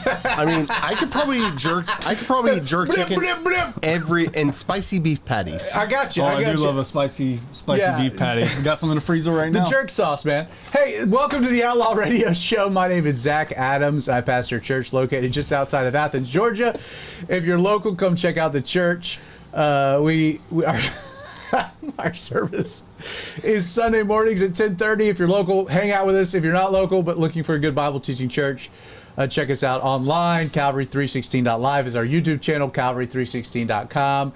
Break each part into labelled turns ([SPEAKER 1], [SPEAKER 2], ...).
[SPEAKER 1] I mean, I could probably eat jerk chicken and spicy beef patties.
[SPEAKER 2] I got you.
[SPEAKER 3] I do love a spicy beef patty. Got some in the freezer right now.
[SPEAKER 2] The jerk sauce, man. Hey, welcome to the Outlaw Radio Show. My name is Zach Adams. I pastor a church located just outside of Athens, Georgia. If you're local, come check out the church. We are. Our service is Sunday mornings at 10:30. If you're local, hang out with us. If you're not local but looking for a good Bible teaching church, check us out online. Calvary316.live is our YouTube channel. Calvary316.com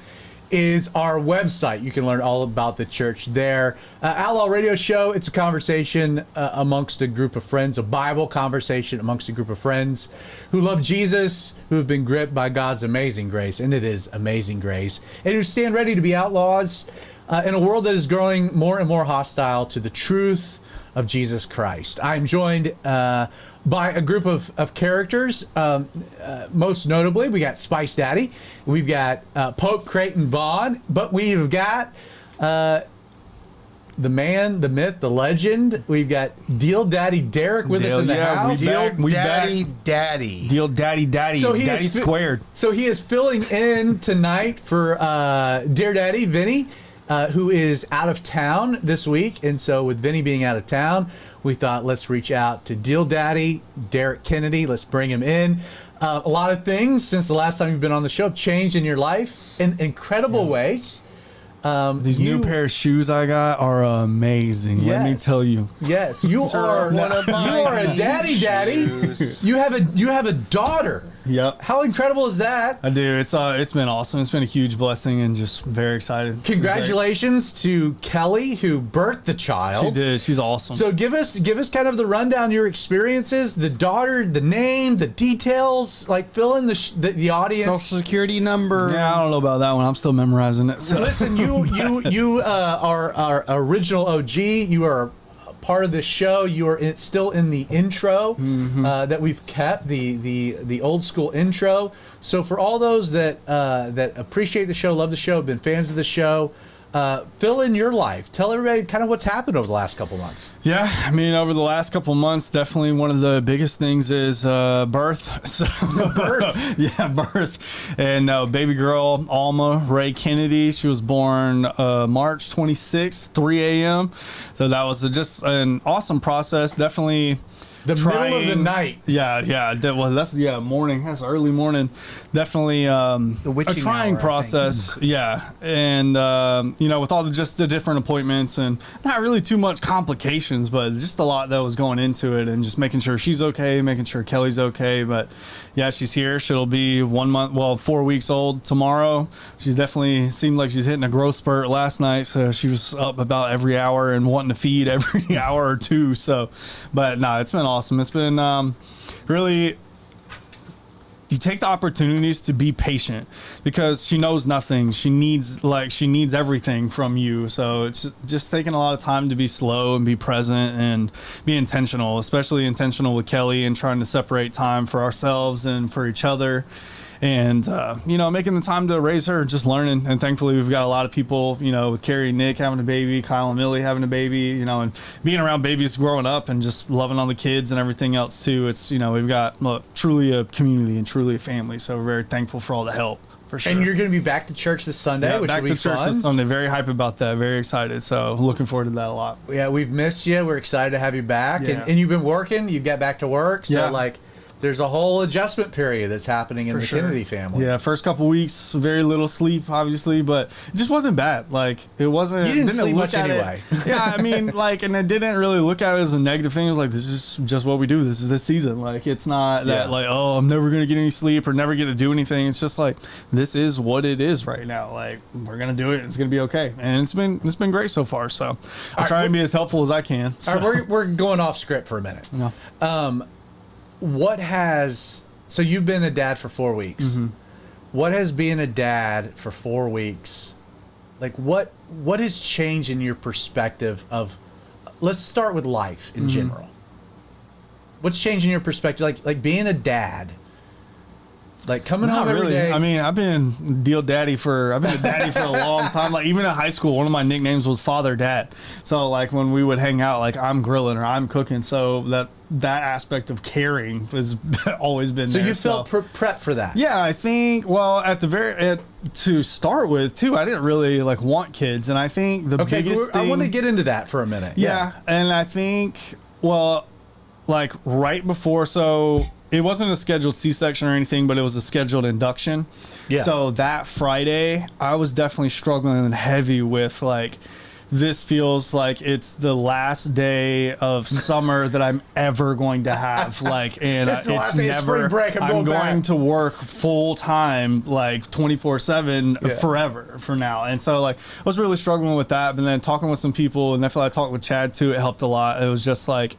[SPEAKER 2] is our website. You can learn all about the church there. Outlaw Radio Show, it's a conversation amongst a group of friends, a Bible conversation amongst a group of friends who love Jesus, who have been gripped by God's amazing grace, and it is amazing grace, and who stand ready to be outlaws in a world that is growing more and more hostile to the truth of Jesus Christ. I'm joined by a group of characters. Most notably, we got Spice Daddy, we've got Pope Creighton Vaughn, but we've got the man, the myth, the legend. We've got Deal Daddy Derek with us in the house.
[SPEAKER 1] Deal Daddy.
[SPEAKER 2] So
[SPEAKER 1] Daddy squared.
[SPEAKER 2] So he is filling in tonight for Dear Daddy, Vinny, who is out of town this week. And so with Vinny being out of town, we thought let's reach out to Deal Daddy, Derek Kennedy. Let's bring him in. A lot of things since the last time you've been on the show have changed in your life in incredible ways.
[SPEAKER 3] These new pair of shoes I got are amazing. Yes. Let me tell you.
[SPEAKER 2] Yes, you are a daddy.
[SPEAKER 1] Shoes.
[SPEAKER 2] You have a daughter.
[SPEAKER 3] Yep.
[SPEAKER 2] How incredible is that?
[SPEAKER 3] I do. It's been awesome. It's been a huge blessing and just very excited.
[SPEAKER 2] Congratulations to Kelly, who birthed the child.
[SPEAKER 3] She did. She's awesome.
[SPEAKER 2] So give us kind of the rundown, your experiences, the daughter, the name, the details, like fill in the audience.
[SPEAKER 1] Social security number.
[SPEAKER 3] Yeah, I don't know about that one. I'm still memorizing it. So.
[SPEAKER 2] Listen, you are our original OG. You are part of the show. You are still in the intro that we've kept, the old school intro. So for all those that appreciate the show, love the show, have been fans of the show, fill in your life. Tell everybody kind of what's happened over the last couple months.
[SPEAKER 3] Yeah, I mean, over the last couple months, definitely one of the biggest things is birth. So
[SPEAKER 2] birth.
[SPEAKER 3] Yeah, birth. And baby girl, Alma Ray Kennedy, she was born March 26th, 3 a.m. So that was just an awesome process. Definitely
[SPEAKER 2] middle of the night.
[SPEAKER 3] Yeah, morning. That's early morning. Definitely a trying process. Yeah, and with all the different appointments and not really too much complications, but just a lot that was going into it, and just making sure she's okay, making sure Kelly's okay. But yeah, she's here. She'll be 4 weeks old tomorrow. She's definitely seemed like she's hitting a growth spurt last night, so she was up about every hour and wanting to feed every hour or two. So, but no, it's been awesome. It's been really, you take the opportunities to be patient because she knows nothing. She needs everything from you. So it's just taking a lot of time to be slow and be present and be intentional, especially intentional with Kelly and trying to separate time for ourselves and for each other. And, making the time to raise her, just learning. And thankfully, we've got a lot of people, with Carrie and Nick having a baby, Kyle and Millie having a baby, and being around babies growing up and just loving on the kids and everything else, too. It's, we've got truly a community and truly a family. So we're very thankful for all the help. For sure.
[SPEAKER 2] And you're going to be back to church this Sunday, which will be fun. Back to church
[SPEAKER 3] this Sunday. Very hype about that. Very excited. So looking forward to that a lot.
[SPEAKER 2] Yeah, we've missed you. We're excited to have you back. Yeah. And you've been working. You've got back to work. So, there's a whole adjustment period that's happening in the Kennedy family.
[SPEAKER 3] Yeah, first couple weeks, very little sleep, obviously, but it just wasn't bad. It wasn't.
[SPEAKER 2] You didn't sleep much anyway.
[SPEAKER 3] Yeah, I mean, and I didn't really look at it as a negative thing. It was like, this is just what we do. This is this season. It's not that I'm never gonna get any sleep or never get to do anything. It's just this is what it is right now. We're gonna do it. It's gonna be okay, and it's been great so far. So I try and be as helpful as I can. So.
[SPEAKER 2] All right, we're going off script for a minute.
[SPEAKER 3] Yeah.
[SPEAKER 2] So you've been a dad for 4 weeks. Mm-hmm. What has being a dad for 4 weeks, what has changed in your perspective of, let's start with life in general. What's changed in your perspective? Like being a dad, Like coming home every day.
[SPEAKER 3] I mean, I've been a daddy for a long time. Like even in high school, one of my nicknames was Father Dad. So like when we would hang out, like I'm grilling or I'm cooking. So that aspect of caring has always been there.
[SPEAKER 2] So you felt prepped for that?
[SPEAKER 3] Yeah, I think. Well, to start with too, I didn't really like want kids, and I think the biggest thing.
[SPEAKER 2] I want to get into that for a minute.
[SPEAKER 3] Yeah, and I think like right before, so it wasn't a scheduled C-section or anything, but it was a scheduled induction. Yeah. So that Friday, I was definitely struggling heavy with like, this feels like it's the last day of summer that I'm ever going to have. Like, and
[SPEAKER 2] it's never spring break. I'm
[SPEAKER 3] going to work full time, like 24/7 forever for now. And so like, I was really struggling with that. But then talking with some people, and I feel like I talked with Chad too, it helped a lot. It was just like,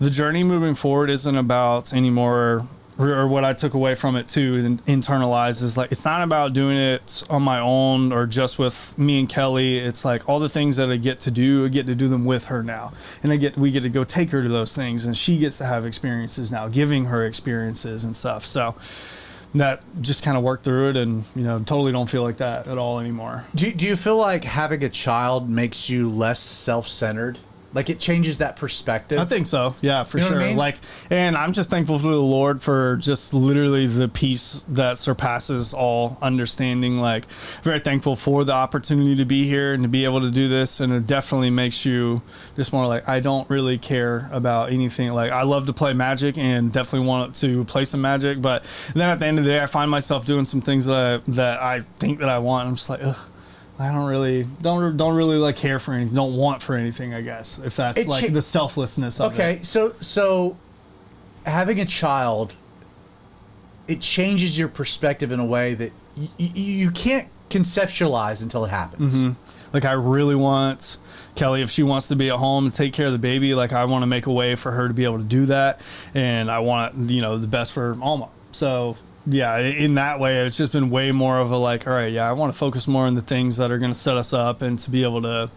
[SPEAKER 3] the journey moving forward isn't about anymore, or what I took away from it too and internalized is like, it's not about doing it on my own or just with me and Kelly. It's like all the things that I get to do them with her now. And we get to go take her to those things, and she gets to have experiences now, giving her experiences and stuff. So that just kind of worked through it, and totally don't feel like that at all anymore.
[SPEAKER 2] Do you feel like having a child makes you less self-centered? Like it changes that perspective?
[SPEAKER 3] I think so. Yeah, for sure.
[SPEAKER 2] What I mean?
[SPEAKER 3] Like, and I'm just thankful to the Lord for just literally the peace that surpasses all understanding. Like, very thankful for the opportunity to be here and to be able to do this. And it definitely makes you just more like, I don't really care about anything. Like, I love to play Magic and definitely want to play some Magic. But then at the end of the day, I find myself doing some things that I think that I want. I'm just like, ugh. I don't really like care for anything, don't want for anything, I guess, if that's like the selflessness of it.
[SPEAKER 2] Okay, so having a child, it changes your perspective in a way that you can't conceptualize until it happens.
[SPEAKER 3] Mm-hmm. Like I really want Kelly, if she wants to be at home and take care of the baby, like I want to make a way for her to be able to do that, and I want the best for Alma. So yeah, in that way, it's just been way more of a like, all right, yeah, I want to focus more on the things that are going to set us up and to be able to,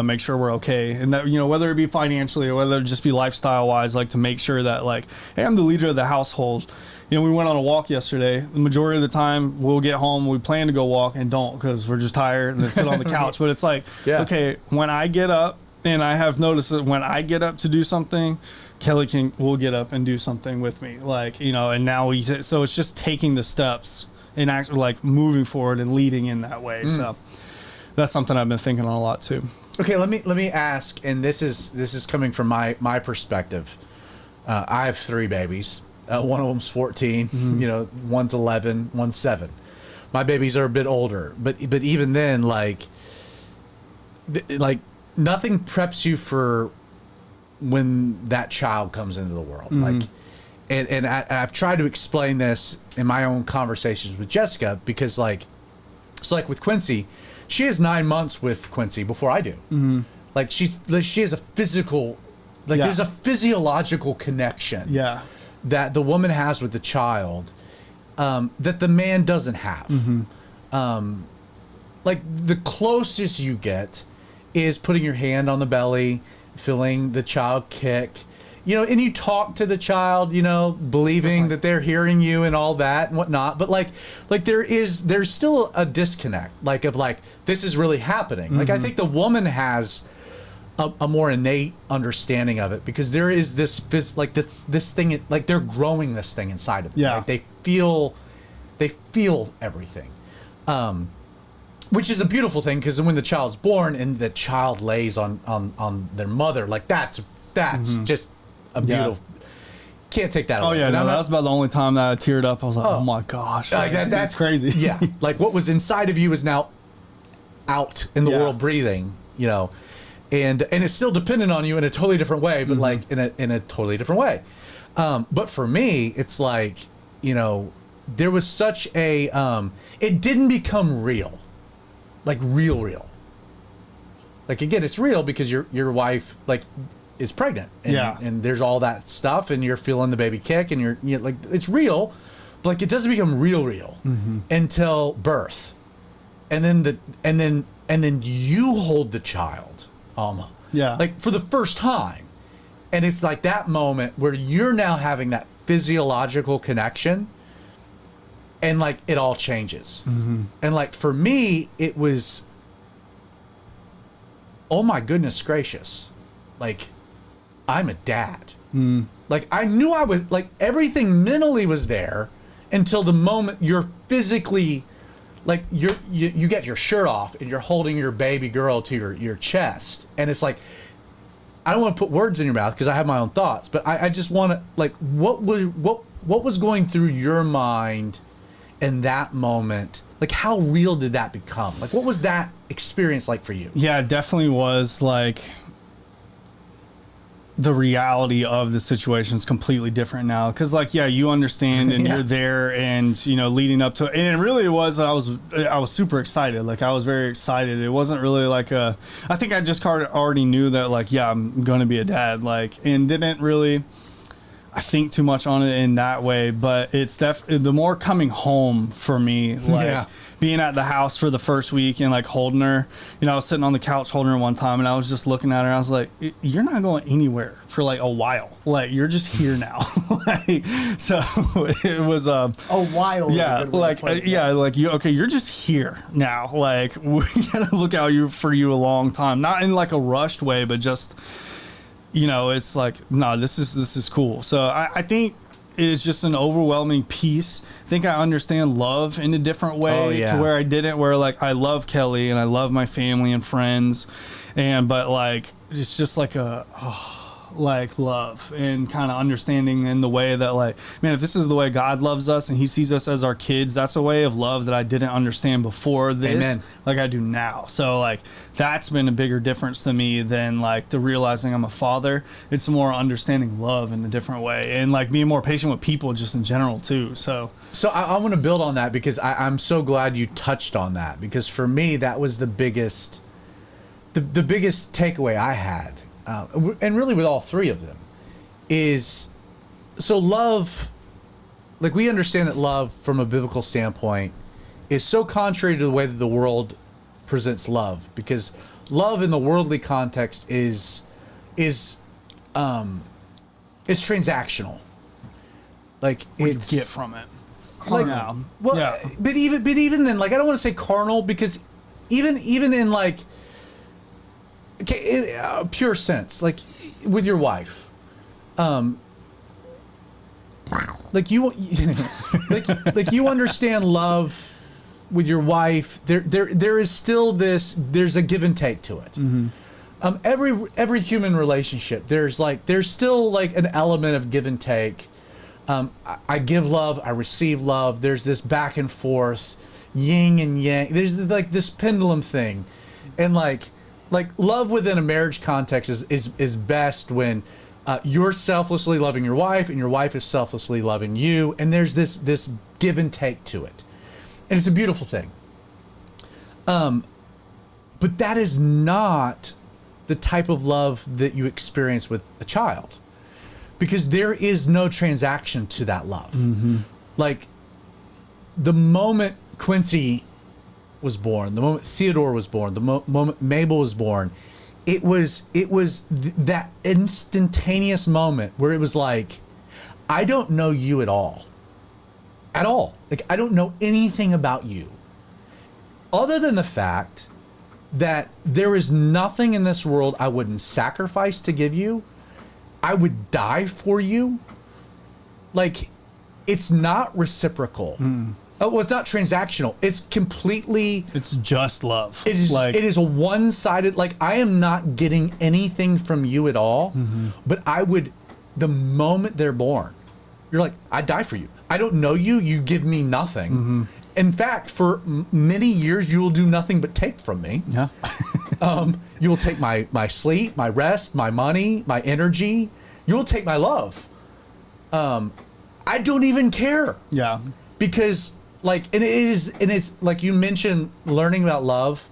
[SPEAKER 3] make sure we're okay. And that, whether it be financially or whether it just be lifestyle wise, like to make sure that like, hey, I'm the leader of the household. We went on a walk yesterday. The majority of the time we'll get home, we plan to go walk and don't because we're just tired and then sit on the couch. But it's like, okay, when I get up, and I have noticed that when I get up to do something, Kelly will get up and do something with me, like, and now so it's just taking the steps and actually like moving forward and leading in that way. So that's something I've been thinking on a lot too.
[SPEAKER 2] Okay, let me ask, and this is coming from my perspective. I have 3 babies. One of them's 14. Mm-hmm. One's 11. One's 7. My babies are a bit older, but even then, like nothing preps you for when that child comes into the world. Mm-hmm. Like, and I've tried to explain this in my own conversations with Jessica, because like, it's like with Quincy, she has 9 months with Quincy before I do. Mm-hmm. Like she has a physical, there's a physiological connection that the woman has with the child that the man doesn't have. Mm-hmm. Like the closest you get is putting your hand on the belly, feeling the child kick, and you talk to the child, believing that they're hearing you and all that and whatnot. But like there's still a disconnect, this is really happening. Mm-hmm. Like I think the woman has a more innate understanding of it, because there is this thing, like they're growing this thing inside of them.
[SPEAKER 3] Yeah.
[SPEAKER 2] Like they feel everything. Which is a beautiful thing, because when the child's born and the child lays on their mother, like that's mm-hmm. just a beautiful. Can't take that away.
[SPEAKER 3] Oh yeah, no, that was about the only time that I teared up. I was like, oh my gosh, that's
[SPEAKER 2] crazy. Yeah, like what was inside of you is now out in the world breathing, and it's still dependent on you in a totally different way, but mm-hmm. like in a totally different way. But for me, it's like, there was such a it didn't become real. Like real. Like again, it's real because your wife like is pregnant, and, and there's all that stuff, and you're feeling the baby kick, and you're like, it's real, but like it doesn't become real mm-hmm. until birth, and then you hold the child, Alma, like for the first time, and it's like that moment where you're now having that physiological connection. and like it all changes. And like for me, it was, oh my goodness gracious, like I'm a dad. Like I knew I was, like everything mentally was there until the moment you're physically, like you get your shirt off and you're holding your baby girl to your chest, and it's like, I don't want to put words in your mouth because I have my own thoughts, but I just want to, like, what was going through your mind in that moment? Like, how real did that become? Like, what was that experience like for you?
[SPEAKER 3] Yeah, it definitely was like the reality of the situation is completely different now. Cause like, yeah, you understand and you're there, and you know, leading up to it. And it really was, I was super excited. Like I was very excited. It wasn't really like I think I just already knew that like, yeah, I'm going to be a dad, like, and didn't really, I think too much on it in that way, but it's the more coming home for me, like being at the house for the first week and like holding her, you know, I was sitting on the couch holding her one time and I was just looking at her and I was like, you're not going anywhere for like a while. Like you're just here now. Like, so it was,
[SPEAKER 1] a while.
[SPEAKER 3] Yeah. Like, like you're just here now. Like we gotta look out for you a long time, not in like a rushed way, but just, you know, it's like, no, this is cool. So I think it's just an overwhelming piece. I think I understand love in a different way to where I didn't, where like I love Kelly and I love my family and friends, but like it's just like like love and kind of understanding in the way that like, man, if this is the way God loves us and he sees us as our kids, that's a way of love that I didn't understand before this, like I do now. So like that's been a bigger difference to me than like the realizing I'm a father. It's more understanding love in a different way and like being more patient with people just in general too. So
[SPEAKER 2] I want to build on that because I'm so glad you touched on that, because for me that was the biggest takeaway I had. And really with all three of them is, so love, like we understand that love from a biblical standpoint is so contrary to the way that the world presents love, because love in the worldly context is transactional. Like
[SPEAKER 3] it's get from it.
[SPEAKER 2] Like, but even then, like I don't want to say carnal, because even in like, okay, in a pure sense, like with your wife, like you, like you understand love with your wife. There is still there's a give and take to it. Every human relationship, there's still like an element of give and take. I give love, I receive love. There's this back and forth, yin and yang. There's like this pendulum thing, and like love within a marriage context is best when you're selflessly loving your wife and your wife is selflessly loving you, and there's this give and take to it, and it's a beautiful thing. But that is not the type of love that you experience with a child, because there is no transaction to that love. Like the moment Quincy was born, the moment Theodore was born, the moment Mabel was born, it was that instantaneous moment where it was like, I don't know you at all. Like I don't know anything about you other than the fact that there is nothing in this world I wouldn't sacrifice to give you. I would die for you. Like, it's not reciprocal. Oh, well, it's not transactional. It's completely...
[SPEAKER 3] It's just love.
[SPEAKER 2] It is a one-sided... Like, I am not getting anything from you at all, but I would... The moment they're born, you're like, I'd die for you. I don't know you. You give me nothing. In fact, for many years, you will do nothing but take from me.
[SPEAKER 3] Yeah.
[SPEAKER 2] You will take my sleep, my rest, my money, my energy. You will take my love. I don't even care.
[SPEAKER 3] Yeah.
[SPEAKER 2] Because... Like, and it's like you mentioned, learning about love,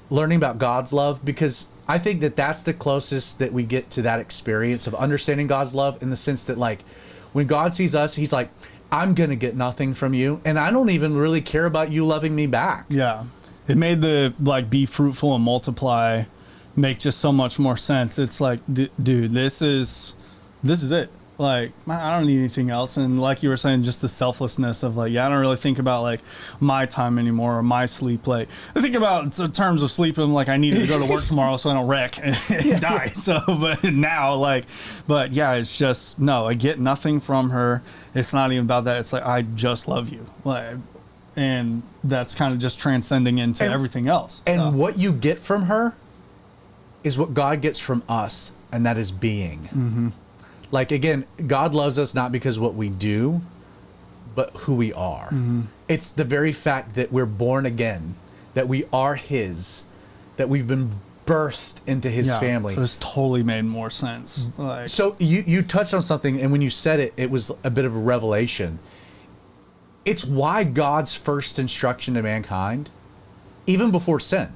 [SPEAKER 2] learning about God's love, because I think that's the closest that we get to that experience of understanding God's love, in the sense that, like, when God sees us, he's like, I'm going to get nothing from you, and I don't even really care about you loving me back.
[SPEAKER 3] Yeah. It made the, like, be fruitful and multiply make just so much more sense. It's like, dude, this is it. Like, I don't need anything else. And like you were saying, just the selflessness of like, I don't really think about like my time anymore or my sleep. Like, I think about in terms of sleeping, like I need to go to work tomorrow so I don't wreck and die. So, but now, like, but yeah, it's just, no, I get nothing from her. It's not even about that. It's like, I just love you. Like, and that's kind of just transcending into everything else.
[SPEAKER 2] And what you get from her is what God gets from us, and that is being.
[SPEAKER 3] Mm-hmm.
[SPEAKER 2] Like, again, God loves us not because what we do, but who we are.
[SPEAKER 3] Mm-hmm.
[SPEAKER 2] It's the very fact that we're born again, that we are His, that we've been birthed into His family.
[SPEAKER 3] So it's totally made more sense. Like,
[SPEAKER 2] so you touched on something, and when you said it, it was a bit of a revelation. It's why God's first instruction to mankind, even before sin,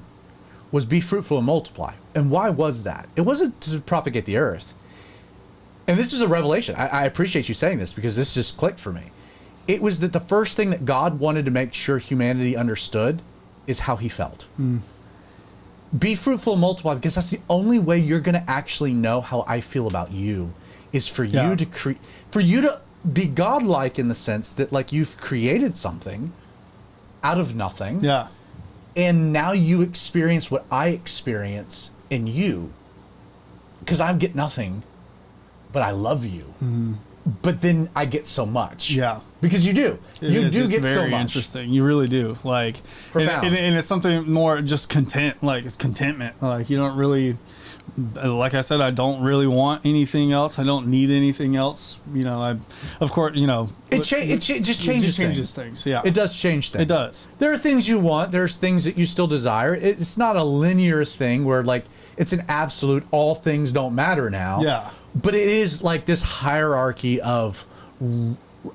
[SPEAKER 2] was be fruitful and multiply. And why was that? It wasn't to propagate the earth. And this is a revelation. I appreciate you saying this because this just clicked for me. It was that the first thing that God wanted to make sure humanity understood is how He felt. Be fruitful and multiply, because that's the only way you're going to actually know how I feel about you, is for you to for you to be godlike in the sense that like you've created something out of nothing.
[SPEAKER 3] Yeah.
[SPEAKER 2] And now you experience what I experience in you, because I get nothing, but I love you.
[SPEAKER 3] Mm-hmm.
[SPEAKER 2] But then I get so much.
[SPEAKER 3] Yeah.
[SPEAKER 2] Because you do. You do get so much.
[SPEAKER 3] It's very interesting. You really do. Like,
[SPEAKER 2] Profound.
[SPEAKER 3] and it's something more just content. Like, it's contentment. Like, you don't really, like I said, I don't really want anything else. I don't need anything else. You know, of course, you know.
[SPEAKER 2] It just changes
[SPEAKER 3] things. Yeah.
[SPEAKER 2] It does change things.
[SPEAKER 3] It does.
[SPEAKER 2] There are things you want. There's things that you still desire. It's not a linear thing where like it's an absolute all things don't matter now.
[SPEAKER 3] Yeah.
[SPEAKER 2] But it is like this hierarchy of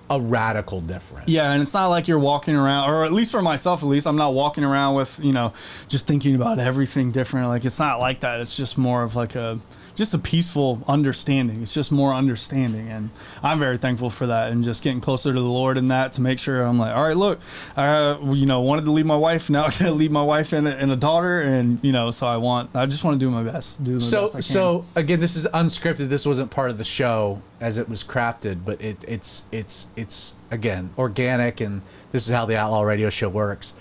[SPEAKER 2] a radical difference.
[SPEAKER 3] Yeah, and it's not like you're walking around, or at least for myself, at least, I'm not walking around with, you know, just thinking about everything different. Like, it's not like that. It's just more of like just a peaceful understanding. It's just more understanding, and I'm very thankful for that, and just getting closer to the Lord in that, to make sure I'm like, all right, look, you know, wanted to leave my wife, now I gotta leave my wife and a daughter, and you know, so I just want to do my best. Best I can.
[SPEAKER 2] So again, this is unscripted. This wasn't part of the show as it was crafted, but it's again organic, and this is how the Outlaw Radio Show works.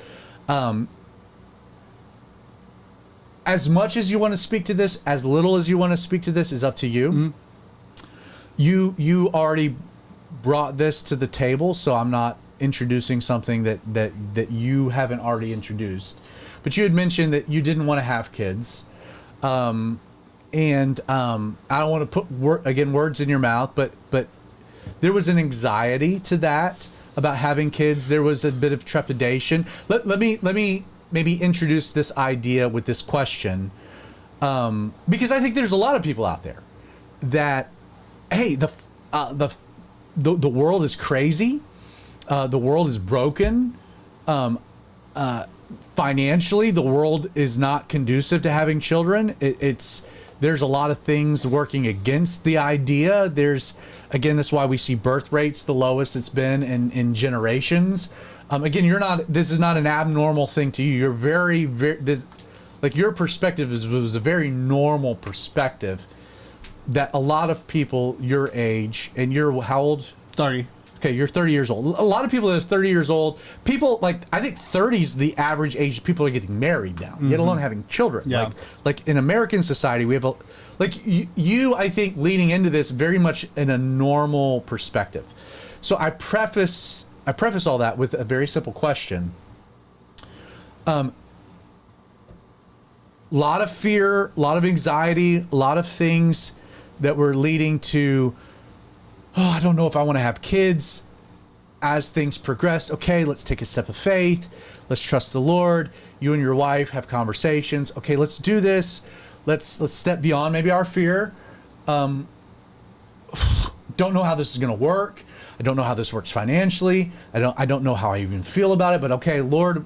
[SPEAKER 2] As much as you want to speak to this, as little as you want to speak to this, is up to you.
[SPEAKER 3] Mm-hmm.
[SPEAKER 2] You already brought this to the table, so I'm not introducing something that you haven't already introduced. But you had mentioned that you didn't want to have kids, and I don't want to put words in your mouth, but there was an anxiety to that about having kids. There was a bit of trepidation. Let me maybe introduce this idea with this question, because I think there's a lot of people out there that, hey, the world is crazy, the world is broken, financially the world is not conducive to having children. There's a lot of things working against the idea. Again, that's why we see birth rates the lowest it's been in generations. Again, this is not an abnormal thing to you. You're very, like your perspective was a very normal perspective that a lot of people your age, and you're how old?
[SPEAKER 3] 30.
[SPEAKER 2] Okay, you're 30 years old. A lot of people that are 30 years old, people like, I think 30 is the average age people are getting married now, let alone having children.
[SPEAKER 3] Yeah.
[SPEAKER 2] Like in American society, we have you, I think, leading into this very much in a normal perspective. So I preface all that with a very simple question. Lot of fear, a lot of anxiety, a lot of things that were leading to, I don't know if I want to have kids. As things progressed, okay, let's take a step of faith. Let's trust the Lord. You and your wife have conversations. Okay, let's do this. Let's step beyond maybe our fear. Don't know how this is going to work. I don't know how this works financially. I don't know how I even feel about it, but okay, Lord,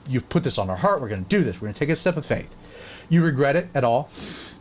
[SPEAKER 2] you've put this on our heart. We're going to do this. We're going to take a step of faith. You regret it at all?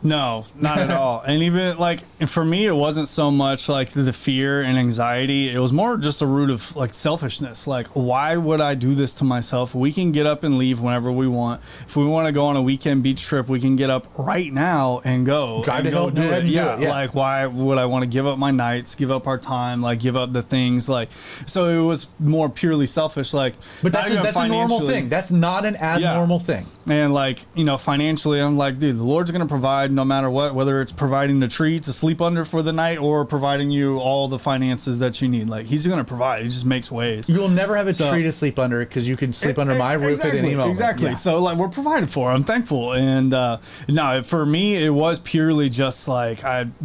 [SPEAKER 3] No, not at all. And even like for me, it wasn't so much like the fear and anxiety. It was more just a root of like selfishness. Like, why would I do this to myself? We can get up and leave whenever we want. If we want to go on a weekend beach trip, we can get up right now and go.
[SPEAKER 2] Drive to
[SPEAKER 3] go
[SPEAKER 2] do it.
[SPEAKER 3] Yeah. Like, why would I want to give up my nights, give up our time, like give up the things like, so it was more purely selfish. Like,
[SPEAKER 2] but that's a normal thing. That's not an abnormal thing.
[SPEAKER 3] And like, you know, financially, I'm like, dude, the Lord's going to provide no matter what, whether it's providing the tree to sleep under for the night or providing you all the finances that you need. Like, he's going to provide. He just makes ways.
[SPEAKER 2] You'll never have a tree to sleep under because you can sleep under my roof at any moment.
[SPEAKER 3] Exactly. Yeah. So like, we're provided for. I'm thankful. And no, for me, it was purely just like,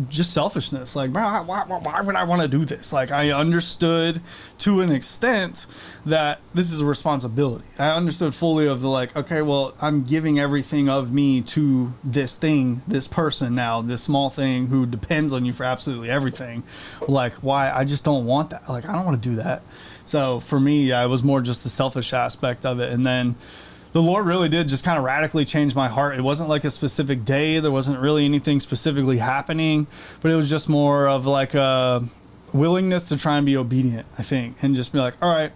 [SPEAKER 3] just selfishness. Like, bro, why would I want to do this? Like, I understood to an extent that this is a responsibility. I understood fully of the like, okay, well, I'm giving everything of me to this thing, this person now, this small thing who depends on you for absolutely everything. Like, why? I just don't want that. Like, I don't want to do that. So for me, it was more just the selfish aspect of it. And then the Lord really did just kind of radically change my heart. It wasn't like a specific day. There wasn't really anything specifically happening, but it was just more of like a willingness to try and be obedient, I think, and just be like, all right,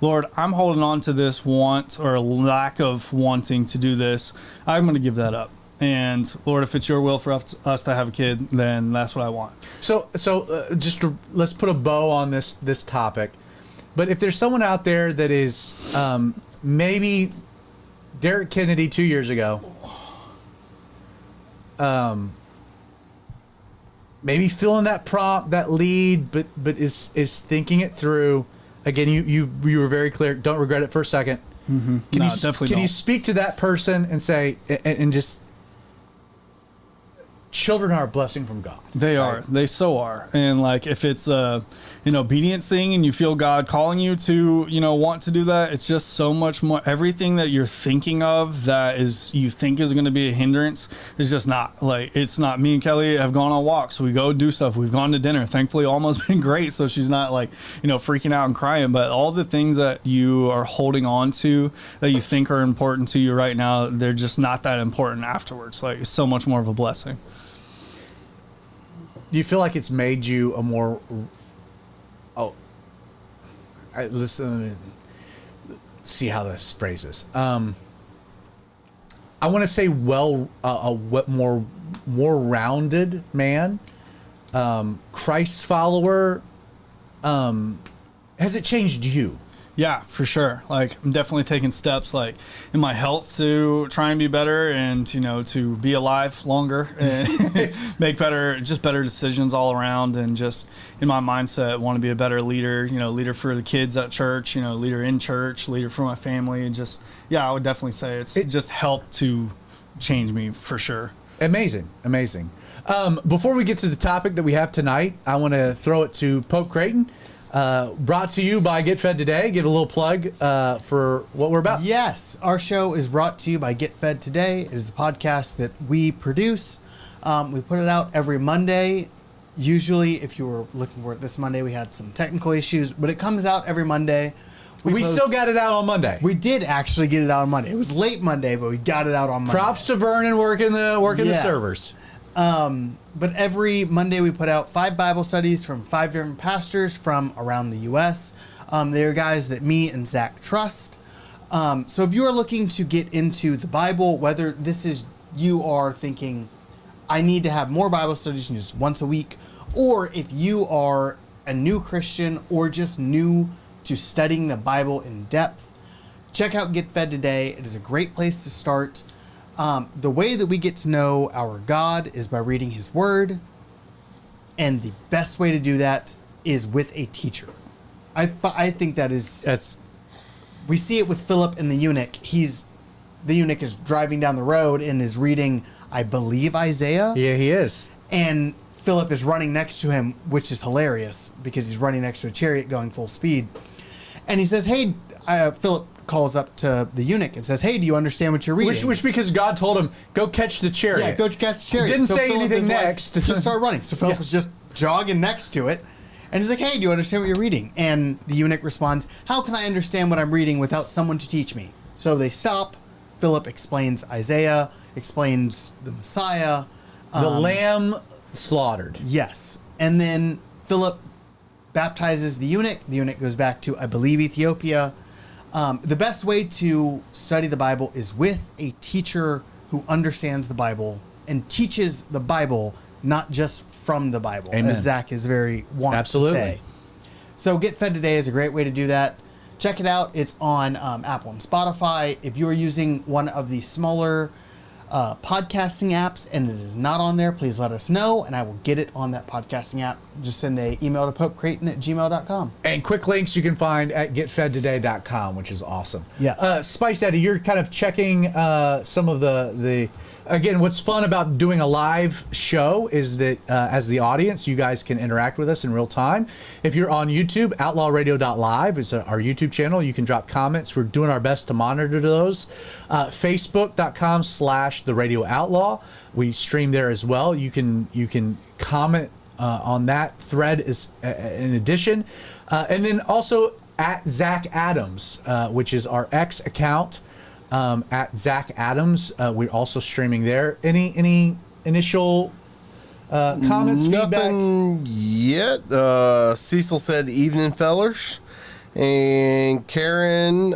[SPEAKER 3] Lord, I'm holding on to this want or lack of wanting to do this. I'm going to give that up. And Lord, if it's your will for us to have a kid, then that's what I want.
[SPEAKER 2] So let's put a bow on this topic. But if there's someone out there that is maybe Derek Kennedy 2 years ago, maybe filling that prompt, that lead, but is thinking it through. Again, you were very clear. Don't regret it for a second.
[SPEAKER 3] Mm-hmm.
[SPEAKER 2] Can you speak to that person and say and just children are a blessing from God.
[SPEAKER 3] They are. They so are. And like if it's an obedience thing and you feel God calling you to, want to do that, it's just so much more. Everything that you're thinking of that is you think is going to be a hindrance is just not. Like, it's not. Me and Kelly have gone on walks. We go do stuff. We've gone to dinner. Thankfully, almost been great. So she's not like, freaking out and crying. But all the things that you are holding on to that you think are important to you right now, they're just not that important afterwards. Like, it's so much more of a blessing.
[SPEAKER 2] Do you feel like it's made you a more... Listen, let's see how this phrases. I want to say more rounded man, Christ follower. Has it changed you?
[SPEAKER 3] Yeah, for sure. Like, I'm definitely taking steps, like, in my health to try and be better and, to be alive longer and make better decisions all around. And just in my mindset, want to be a better leader, leader for the kids at church, leader in church, leader for my family. And just, I would definitely say it just helped to change me for sure. Amazing.
[SPEAKER 2] Before we get to the topic that we have tonight, I want to throw it to Pope Creighton. Brought to you by Get Fed Today. Give a little plug for what we're about.
[SPEAKER 1] Yes, our show is brought to you by Get Fed Today. It is a podcast that we produce. We put it out every Monday. Usually, if you were looking for it this Monday, we had some technical issues, but it comes out every Monday.
[SPEAKER 2] We still got it out on Monday.
[SPEAKER 1] We did actually get it out on Monday. It was late Monday, but we got it out on Monday.
[SPEAKER 2] Props to Vernon working the servers.
[SPEAKER 1] But every Monday we put out 5 Bible studies from 5 different pastors from around the U.S. They're guys that me and Zach trust. So if you are looking to get into the Bible, whether this is you are thinking, I need to have more Bible studies than just once a week, or if you are a new Christian or just new to studying the Bible in depth, check out Get Fed Today. It is a great place to start. The way that we get to know our God is by reading His Word, and the best way to do that is with a teacher. I think that's we see it with Philip and the eunuch. The eunuch is driving down the road and is reading, I believe, Isaiah.
[SPEAKER 2] Yeah, he is.
[SPEAKER 1] And Philip is running next to him, which is hilarious because he's running next to a chariot going full speed. And he says, hey, Philip calls up to the eunuch and says, hey, do you understand what you're reading?
[SPEAKER 2] Which because God told him, go catch the chariot.
[SPEAKER 1] Yeah, go catch the chariot.
[SPEAKER 2] Didn't say Philip anything next.
[SPEAKER 1] Just start running. So Philip was just jogging next to it. And he's like, hey, do you understand what you're reading? And the eunuch responds, how can I understand what I'm reading without someone to teach me? So they stop. Philip explains Isaiah, explains the Messiah.
[SPEAKER 2] The lamb slaughtered.
[SPEAKER 1] Yes. And then Philip baptizes the eunuch. The eunuch goes back to, I believe, Ethiopia. The best way to study the Bible is with a teacher who understands the Bible and teaches the Bible, not just from the Bible,
[SPEAKER 2] Amen.
[SPEAKER 1] as Zach is very wont
[SPEAKER 2] Absolutely.
[SPEAKER 1] to say. So Get Fed Today is a great way to do that. Check it out. It's on Apple and Spotify. If you are using one of the smaller podcasting apps and it is not on there, please let us know and I will get it on that podcasting app. Just send an email to popecreighton@gmail.com.
[SPEAKER 2] And quick links you can find at getfedtoday.com, which is awesome.
[SPEAKER 1] Yes.
[SPEAKER 2] Spice Daddy, you're kind of checking some of the again, what's fun about doing a live show is that as the audience, you guys can interact with us in real time. If you're on YouTube, outlawradio.live is our YouTube channel. You can drop comments. We're doing our best to monitor those. Facebook.com/The Radio Outlaw. We stream there as well. You can comment on that thread in addition. And then also at Zach Adams, which is our X account. At Zach Adams, we're also streaming there. Any initial comments,
[SPEAKER 4] Nothing
[SPEAKER 2] feedback?
[SPEAKER 4] yet. Cecil said, "Evening, fellers," and Karen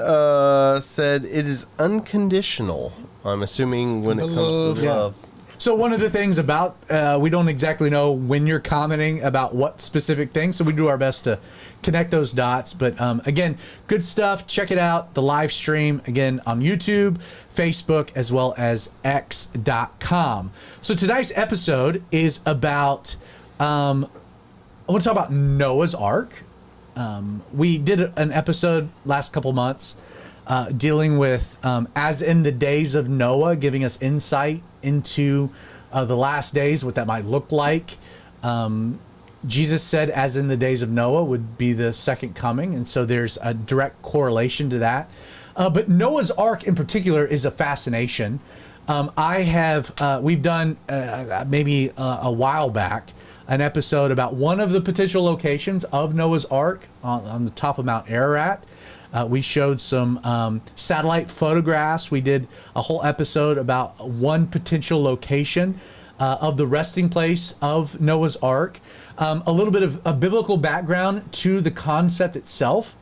[SPEAKER 4] said, "It is unconditional." I'm assuming when it comes to love.
[SPEAKER 2] So one of the things about we don't exactly know when you're commenting about what specific thing, so we do our best to connect those dots. But again, good stuff. Check it out. The live stream again on YouTube, Facebook, as well as X.com. So tonight's episode is about I want to talk about Noah's Ark. We did an episode last couple months dealing with as in the days of Noah, giving us insight into the last days, what that might look like. Jesus said, as in the days of Noah would be the second coming. And so there's a direct correlation to that. But Noah's Ark in particular is a fascination. We've done maybe a while back, an episode about one of the potential locations of Noah's Ark on the top of Mount Ararat. We showed some satellite photographs. We did a whole episode about one potential location of the resting place of Noah's Ark. A little bit of a biblical background to the concept itself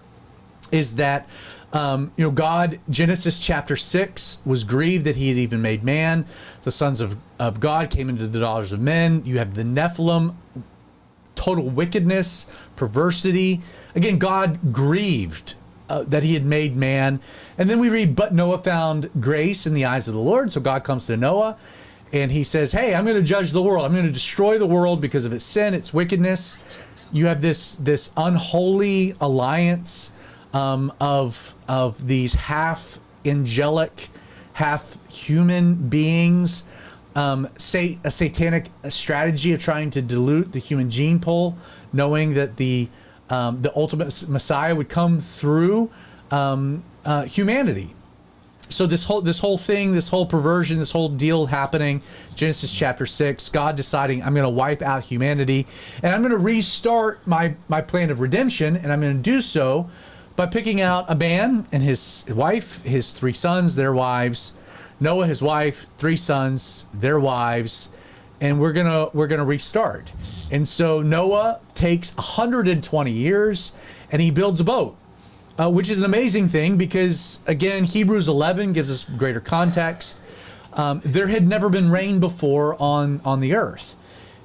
[SPEAKER 2] is that, God, Genesis chapter 6, was grieved that he had even made man. The sons of God came into the daughters of men. You have the Nephilim, total wickedness, perversity. Again, God grieved that he had made man. And then we read, but Noah found grace in the eyes of the Lord. So God comes to Noah and he says, hey, I'm going to judge the world. I'm going to destroy the world because of its sin, its wickedness. You have this unholy alliance of these half angelic, half human beings, a satanic strategy of trying to dilute the human gene pool, knowing that the ultimate Messiah would come through humanity. So this whole thing, this whole perversion, this whole deal happening, Genesis chapter 6, God deciding I'm going to wipe out humanity and I'm going to restart my plan of redemption, and I'm going to do so by picking out a man and his wife, his 3 sons, their wives, Noah, his wife, 3 sons, their wives, and we're gonna restart. And so Noah takes 120 years and he builds a boat. Which is an amazing thing because, again, Hebrews 11 gives us greater context. There had never been rain before on the earth.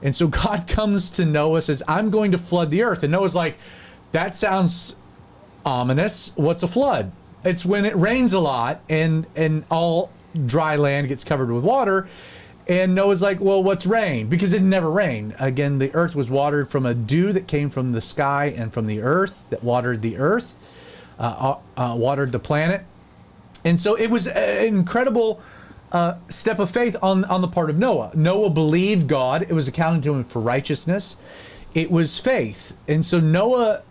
[SPEAKER 2] And so God comes to Noah, says, I'm going to flood the earth. And Noah's like, that sounds ominous. What's a flood? It's when it rains a lot and all dry land gets covered with water. And Noah's like, well, what's rain? Because it never rained. Again, the earth was watered from a dew that came from the sky and from the earth that watered the earth. Watered the planet. And so it was an incredible step of faith on the part of Noah. Noah believed God. It was accounted to him for righteousness. It was faith. And so Noah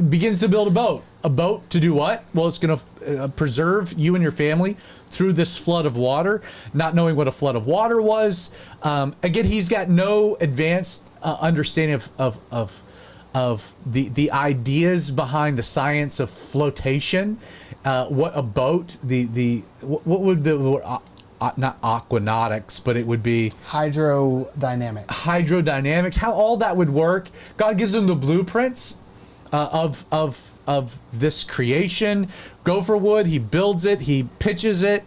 [SPEAKER 2] begins to build a boat. A boat to do what? Well, it's going to preserve you and your family through this flood of water, not knowing what a flood of water was. Again, he's got no advanced understanding of the ideas behind the science of flotation, what a boat, what would the not aquanautics, but it would be
[SPEAKER 1] hydrodynamics,
[SPEAKER 2] how all that would work. God gives them the blueprints of this creation. Gopher wood, he builds it, he pitches it,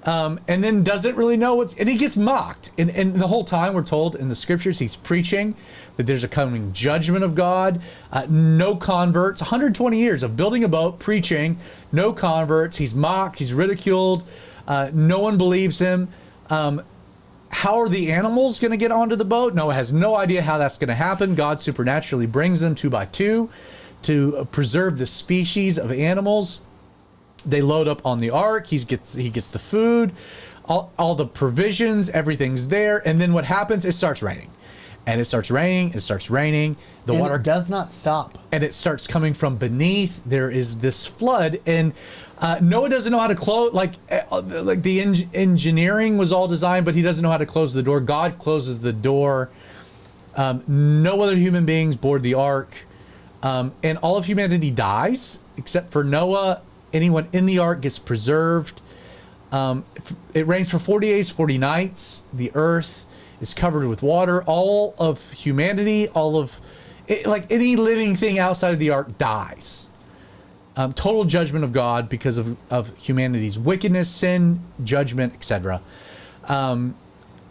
[SPEAKER 2] and then doesn't really know and he gets mocked. And the whole time we're told in the scriptures he's preaching that there's a coming judgment of God. No converts, 120 years of building a boat, preaching, no converts. He's mocked, he's ridiculed. No one believes him. How are the animals going to get onto the boat? Noah has no idea how that's going to happen. God supernaturally brings them 2 by 2 to preserve the species of animals. They load up on the ark. He gets the food, all the provisions, everything's there. And then what happens? It starts raining. And it starts raining. The water
[SPEAKER 1] does not stop.
[SPEAKER 2] And it starts coming from beneath. There is this flood. And Noah doesn't know how to close, like the engineering was all designed, but he doesn't know how to close the door. God closes the door. No other human beings board the ark. And all of humanity dies, except for Noah. Anyone in the ark gets preserved. It rains for 40 days, 40 nights. The earth is covered with water. All of humanity, like any living thing outside of the ark dies. Total judgment of God because of humanity's wickedness, sin, judgment, etc.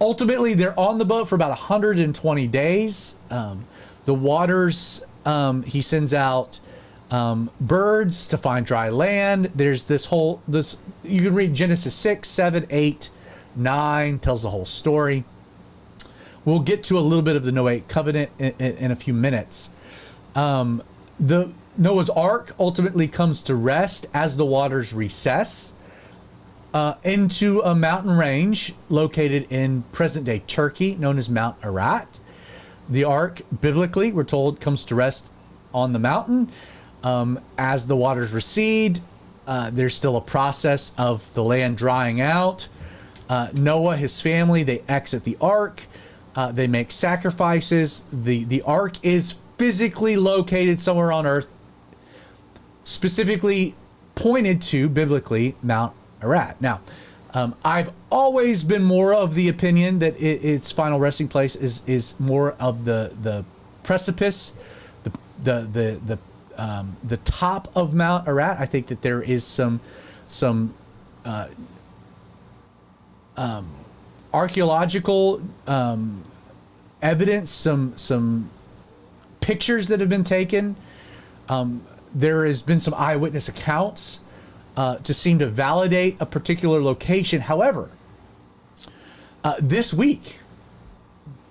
[SPEAKER 2] Ultimately, they're on the boat for about 120 days. The waters, he sends out birds to find dry land. There's this you can read Genesis 6, 7, 8, 9, tells the whole story. We'll get to a little bit of the Noahic covenant in a few minutes. The Noah's Ark ultimately comes to rest as the waters recess into a mountain range located in present-day Turkey, known as Mount Ararat. The Ark, biblically, we're told, comes to rest on the mountain. As the waters recede, there's still a process of the land drying out. Noah, his family, they exit the Ark. They make sacrifices. The Ark is physically located somewhere on earth, specifically pointed to biblically Mount Ararat. Now, I've always been more of the opinion that its final resting place is more of the precipice, the top of Mount Ararat. I think that there is some archaeological evidence, some pictures that have been taken. There has been some eyewitness accounts to seem to validate a particular location. However, this week,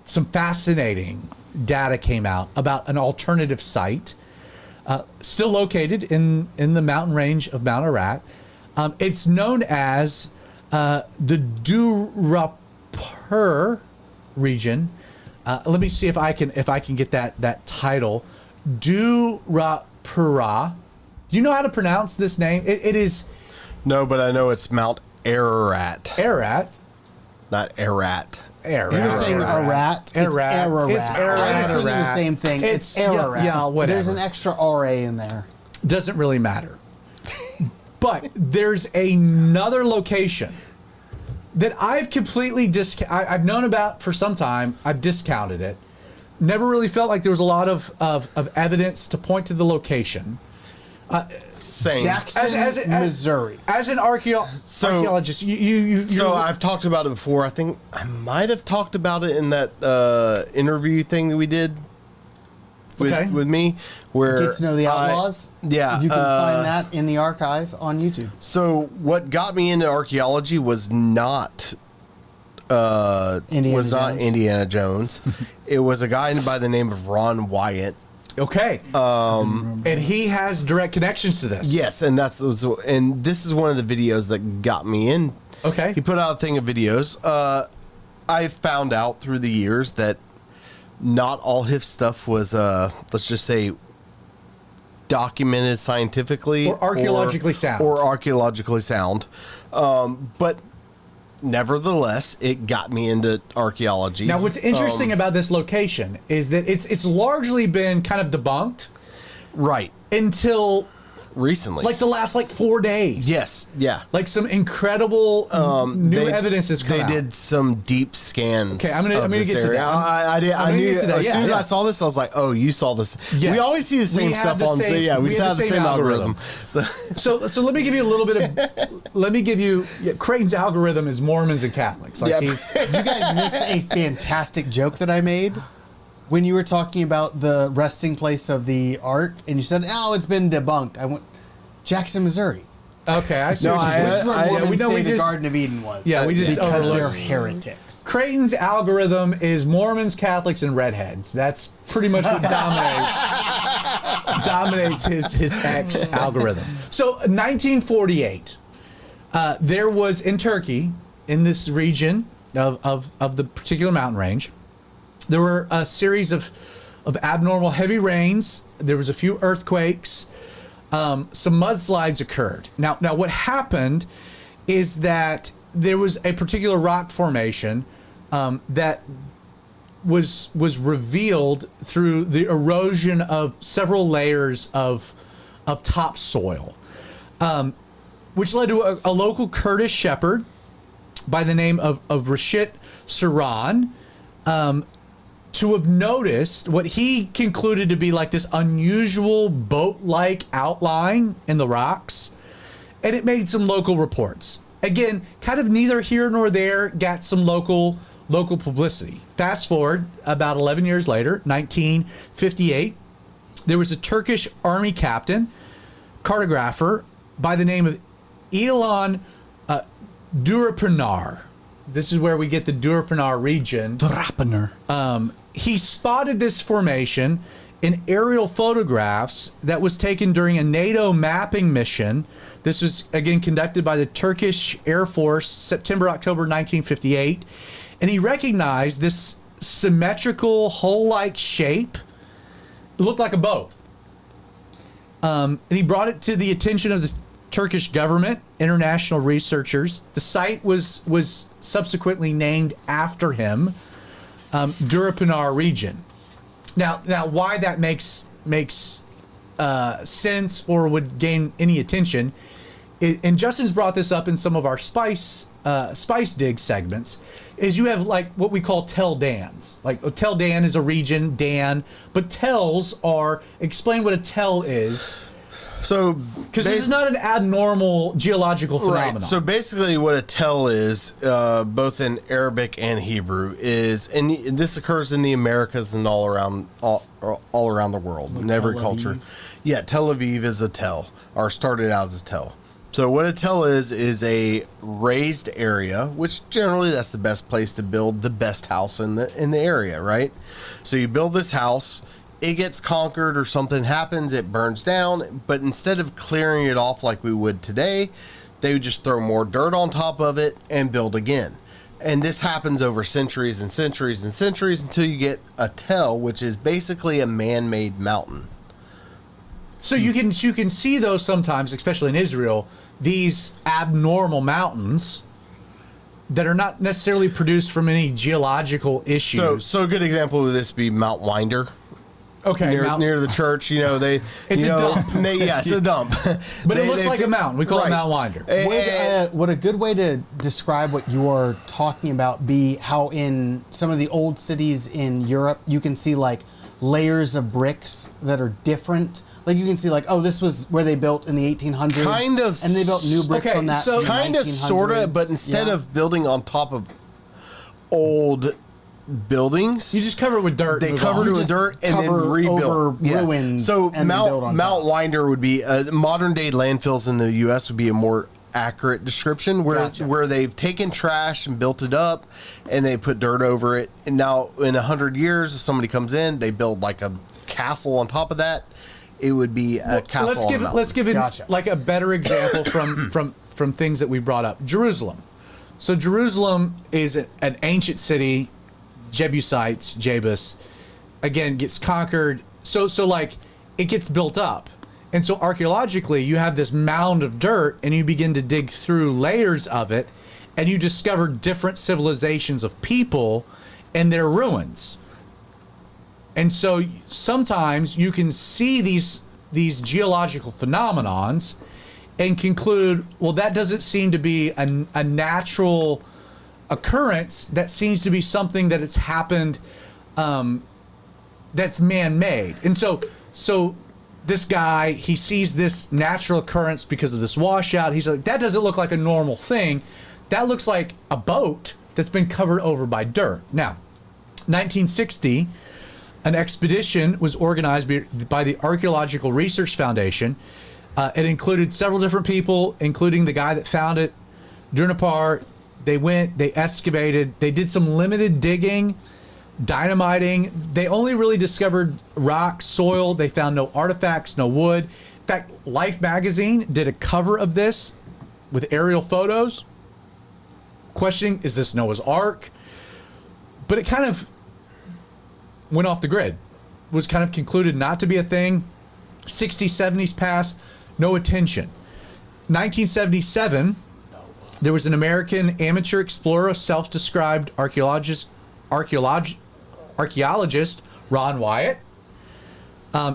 [SPEAKER 2] some fascinating data came out about an alternative site, still located in the mountain range of Mount Ararat. It's known as the Durapur region. Let me see if I can get that title. Durapura. Do you know how to pronounce this name? It is.
[SPEAKER 4] No, but I know it's Mount Ararat.
[SPEAKER 2] Ararat.
[SPEAKER 4] Not Ararat.
[SPEAKER 1] You're saying Ararat. It's Ararat.
[SPEAKER 2] It's Ararat.
[SPEAKER 1] I was thinking the same thing. It's Ararat.
[SPEAKER 2] Yeah, whatever.
[SPEAKER 1] There's an extra RA in there.
[SPEAKER 2] Doesn't really matter. But there's another location that I've completely I've known about for some time. I've discounted it. Never really felt like there was a lot of evidence to point to the location.
[SPEAKER 4] Same.
[SPEAKER 1] Jackson, Missouri.
[SPEAKER 2] As an archaeologist,
[SPEAKER 4] So I've talked about it before. I think I might have talked about it in that interview thing that we did with me, where
[SPEAKER 1] Get to know the Outlaws.
[SPEAKER 4] Yeah,
[SPEAKER 1] you can find that in the archive on YouTube.
[SPEAKER 4] So what got me into archaeology was not Indiana Jones. It was a guy by the name of Ron Wyatt.
[SPEAKER 2] Okay. And he has direct connections to this.
[SPEAKER 4] Yes, and this is one of the videos that got me in.
[SPEAKER 2] Okay.
[SPEAKER 4] He put out a thing of videos. I found out through the years that not all his stuff was, let's just say, documented scientifically
[SPEAKER 2] or archaeologically
[SPEAKER 4] sound. But nevertheless, it got me into archaeology.
[SPEAKER 2] Now, what's interesting about this location is that it's largely been kind of debunked,
[SPEAKER 4] right?
[SPEAKER 2] Until
[SPEAKER 4] recently.
[SPEAKER 2] Like the last 4 days.
[SPEAKER 4] Yes. Yeah.
[SPEAKER 2] Like some incredible new evidence has come out.
[SPEAKER 4] They did some deep scans.
[SPEAKER 2] Okay, I'm gonna get to that.
[SPEAKER 4] I knew as soon as I saw this, I was like, "Oh, you saw this."
[SPEAKER 2] Yes.
[SPEAKER 4] We always see the same stuff on. We have the same algorithm.
[SPEAKER 2] So let me give you a little bit of. Creighton's algorithm is Mormons and Catholics.
[SPEAKER 1] You guys missed a fantastic joke that I made when you were talking about the resting place of the Ark, and you said, "Oh, it's been debunked." I went, Jackson, Missouri.
[SPEAKER 2] Okay, I see.
[SPEAKER 1] We know
[SPEAKER 2] we
[SPEAKER 1] the
[SPEAKER 2] just
[SPEAKER 1] Garden of Eden was.
[SPEAKER 2] Yeah, we just
[SPEAKER 1] because
[SPEAKER 2] overlooked.
[SPEAKER 1] they're heretics.
[SPEAKER 2] Creighton's algorithm is Mormons, Catholics, and redheads. That's pretty much what dominates his X algorithm. So, 1948, there was in Turkey, in this region of the particular mountain range, there were a series of abnormal heavy rains. There was a few earthquakes. Some mudslides occurred. Now what happened is that there was a particular rock formation that was revealed through the erosion of several layers of topsoil, which led to a local Kurdish shepherd by the name of Rashid Saran to have noticed what he concluded to be like this unusual boat-like outline in the rocks, and it made some local reports. Again, kind of neither here nor there, got some local publicity. Fast forward about 11 years later, 1958, there was a Turkish army captain, cartographer by the name of Ilan Durapınar. This is where we get the Durapınar region. He spotted this formation in aerial photographs that was taken during a NATO mapping mission. This was, again, conducted by the Turkish Air Force, September-October 1958. And he recognized this symmetrical, hole-like shape. It looked like a boat. And he brought it to the attention of the Turkish government, international researchers. The site was subsequently named after him, Durapınar region. Now, why that makes sense or would gain any attention, and Justin's brought this up in some of our spice dig segments, is you have like what we call tell dans. Like a tell dan is a region, Dan, but tells are, explain what a tell is.
[SPEAKER 4] So,
[SPEAKER 2] because this is not an abnormal geological phenomenon.
[SPEAKER 4] Right. So basically, what a tell is, both in Arabic and Hebrew, is, and this occurs in the Americas and all around the world, in every culture. Yeah, Tel Aviv is a tell, or started out as a tell. So what a tell is a raised area, which generally that's the best place to build the best house in the area, right? So you build this house. It gets conquered or something happens, it burns down, but instead of clearing it off like we would today, they would just throw more dirt on top of it and build again. And this happens over centuries and centuries and centuries until you get a tell, which is basically a man-made mountain.
[SPEAKER 2] So you can see those sometimes, especially in Israel, these abnormal mountains that are not necessarily produced from any geological issues.
[SPEAKER 4] So a good example would this be Mount Winder.
[SPEAKER 2] Okay,
[SPEAKER 4] near the church, it's
[SPEAKER 2] a dump.
[SPEAKER 4] It's a dump.
[SPEAKER 2] But it looks like a mountain. We call it Mount Winder.
[SPEAKER 1] Would a good way to describe what you are talking about be how in some of the old cities in Europe, you can see like layers of bricks that are different? Like you can see like, oh, this was where they built in the 1800s.
[SPEAKER 4] Kind of.
[SPEAKER 1] And they built new bricks on that.
[SPEAKER 2] So
[SPEAKER 1] in
[SPEAKER 4] kind of,
[SPEAKER 1] 1900s.
[SPEAKER 4] sort of, but instead of building on top of old buildings,
[SPEAKER 2] you just cover it with dirt.
[SPEAKER 4] They covered it with dirt and then rebuilt
[SPEAKER 1] over ruins.
[SPEAKER 4] So
[SPEAKER 1] and
[SPEAKER 4] Mount Winder would be modern day landfills in the U.S. would be a more accurate description where they've taken trash and built it up and they put dirt over it. And now in 100 years, if somebody comes in, they build like a castle on top of that. It would be a castle.
[SPEAKER 2] Let's give it like a better example from things that we brought up. Jerusalem. So Jerusalem is an ancient city. Jebusites, Jebus, again, gets conquered. So like it gets built up. And so archaeologically, you have this mound of dirt and you begin to dig through layers of it and you discover different civilizations of people and their ruins. And so sometimes you can see these these geological phenomenons and conclude, well, that doesn't seem to be a natural occurrence. That seems to be something that has happened that's man-made. And so this guy, he sees this natural occurrence because of this washout. He's like, that doesn't look like a normal thing. That looks like a boat that's been covered over by dirt. Now, 1960, an expedition was organized by the Archaeological Research Foundation. It included several different people, including the guy that found it, Dunapar. They went, they excavated, they did some limited digging, dynamiting. They only really discovered rock, soil. They found no artifacts, no wood. In fact, Life magazine did a cover of this with aerial photos, questioning, is this Noah's Ark? But it kind of went off the grid, was kind of concluded not to be a thing. 60s, 70s passed, no attention. 1977, there was an American amateur explorer, self-described archaeologist, Ron Wyatt.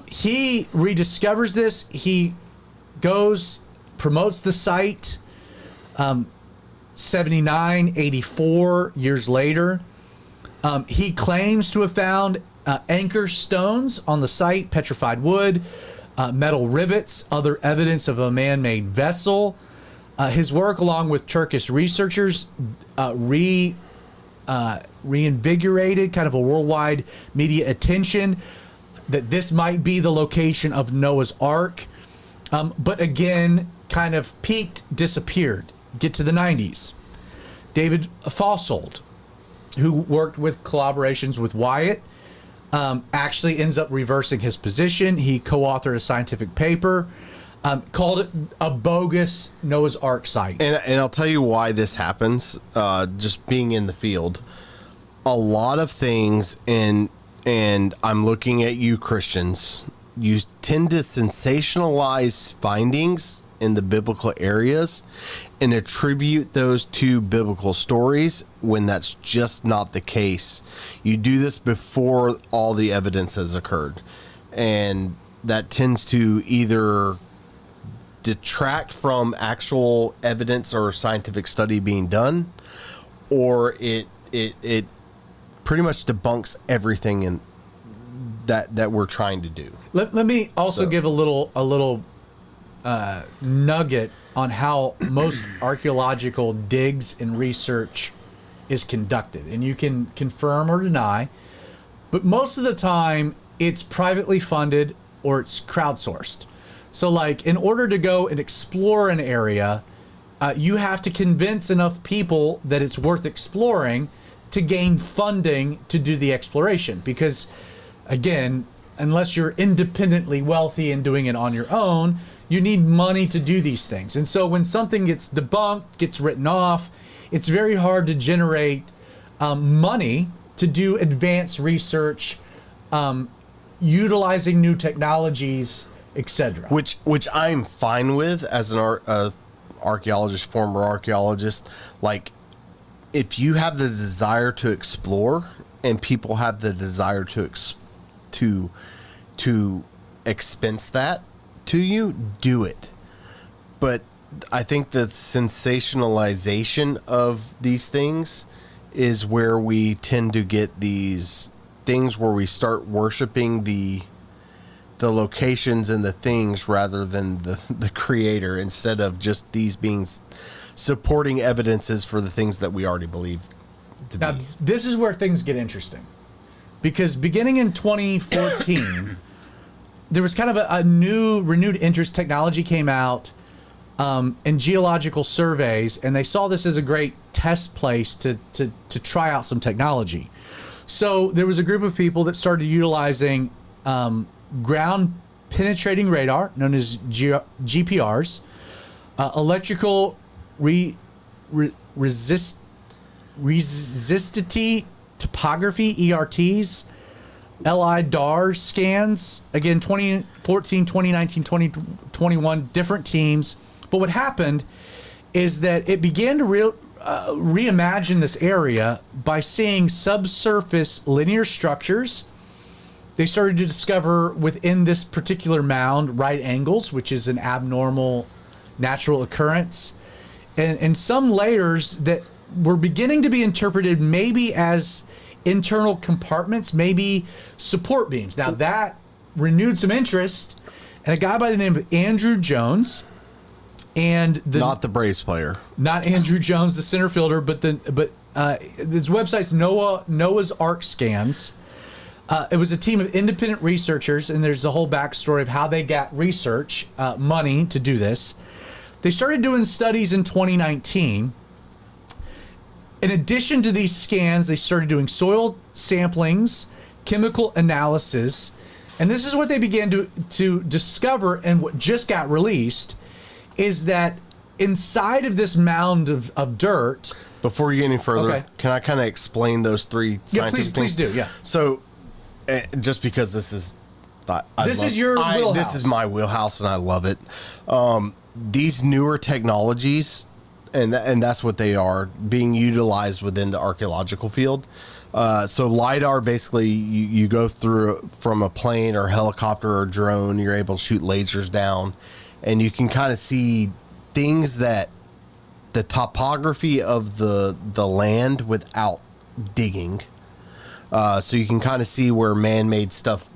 [SPEAKER 2] He rediscovers this. He goes, promotes the site. 79, 84 years later, he claims to have found anchor stones on the site, petrified wood, metal rivets, other evidence of a man-made vessel. His work, along with Turkish researchers, reinvigorated kind of a worldwide media attention that this might be the location of Noah's Ark. But again, kind of peaked, disappeared. Get to the 90s. David Fossold, who worked with collaborations with Wyatt, actually ends up reversing his position. He co-authored a scientific paper, called it a bogus Noah's Ark site.
[SPEAKER 4] And I'll tell you why this happens, just being in the field. A lot of things, and I'm looking at you Christians, you tend to sensationalize findings in the biblical areas and attribute those to biblical stories when that's just not the case. You do this before all the evidence has occurred, and that tends to either detract from actual evidence or scientific study being done, or it pretty much debunks everything in that we're trying to do.
[SPEAKER 2] Let me also give a little nugget on how most archaeological digs and research is conducted, and you can confirm or deny, but most of the time it's privately funded or it's crowdsourced. So like, in order to go and explore an area, you have to convince enough people that it's worth exploring to gain funding to do the exploration. Because again, unless you're independently wealthy and doing it on your own, you need money to do these things. And so when something gets debunked, gets written off, it's very hard to generate money to do advanced research, utilizing new technologies, etc.
[SPEAKER 4] Which I'm fine with as an archaeologist, former archaeologist. Like, if you have the desire to explore and people have the desire to expense that to you, do it. But I think the sensationalization of these things is where we tend to get these things where we start worshiping the locations and the things rather than the creator, instead of just these being supporting evidences for the things that we already believe to be. Now,
[SPEAKER 2] this is where things get interesting, because beginning in 2014, there was kind of a new renewed interest. Technology came out in geological surveys, and they saw this as a great test place to try out some technology. So there was a group of people that started utilizing ground penetrating radar, known as GPRs, electrical resistivity topography, ERTs, LiDAR scans, again, 2014, 2019, 2021, different teams. But what happened is that it began to reimagine this area by seeing subsurface linear structures they started to discover within this particular mound right angles, which is an abnormal natural occurrence, and some layers that were beginning to be interpreted maybe as internal compartments, maybe support beams. Now that renewed some interest, and a guy by the name of Andrew Jones, and
[SPEAKER 4] not the Braves player,
[SPEAKER 2] not Andrew Jones, the center fielder, but this website's Noah's Ark Scans. It was a team of independent researchers, and there's a whole backstory of how they got research money to do this. They started doing studies in 2019. In addition to these scans, they started doing soil samplings, chemical analysis, and this is what they began to discover, and what just got released is that inside of this mound of dirt.
[SPEAKER 4] Before you get any further, can I kind of explain those three scientific things?
[SPEAKER 2] Please do, yeah.
[SPEAKER 4] So, just because this is...
[SPEAKER 2] This is your wheelhouse.
[SPEAKER 4] This is my wheelhouse, and I love it. These newer technologies, and that's what they are, being utilized within the archaeological field. So LiDAR, basically, you go through from a plane or helicopter or drone, you're able to shoot lasers down, and you can kind of see things that the topography of the land without digging. So you can kind of see where man-made stuff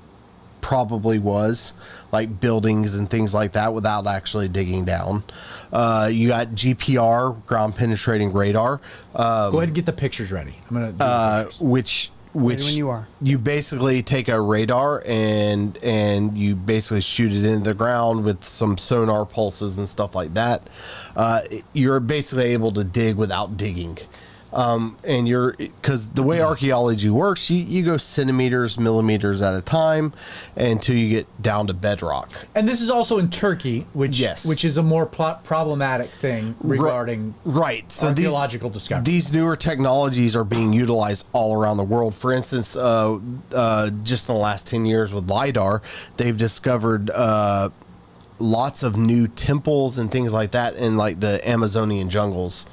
[SPEAKER 4] probably was, like buildings and things like that, without actually digging down. You got GPR, ground penetrating radar.
[SPEAKER 2] Go ahead and get the pictures ready. I'm gonna do the pictures.
[SPEAKER 4] Which
[SPEAKER 1] When you are.
[SPEAKER 4] You basically take a radar and you basically shoot it into the ground with some sonar pulses and stuff like that. You're basically able to dig without digging. And because the way archaeology works, you go centimeters, millimeters at a time until you get down to bedrock.
[SPEAKER 2] And this is also in Turkey, which is a more problematic thing regarding
[SPEAKER 4] so
[SPEAKER 2] archaeological discovery.
[SPEAKER 4] These newer technologies are being utilized all around the world. For instance, just in the last 10 years with LiDAR, they've discovered lots of new temples and things like that in like the Amazonian jungles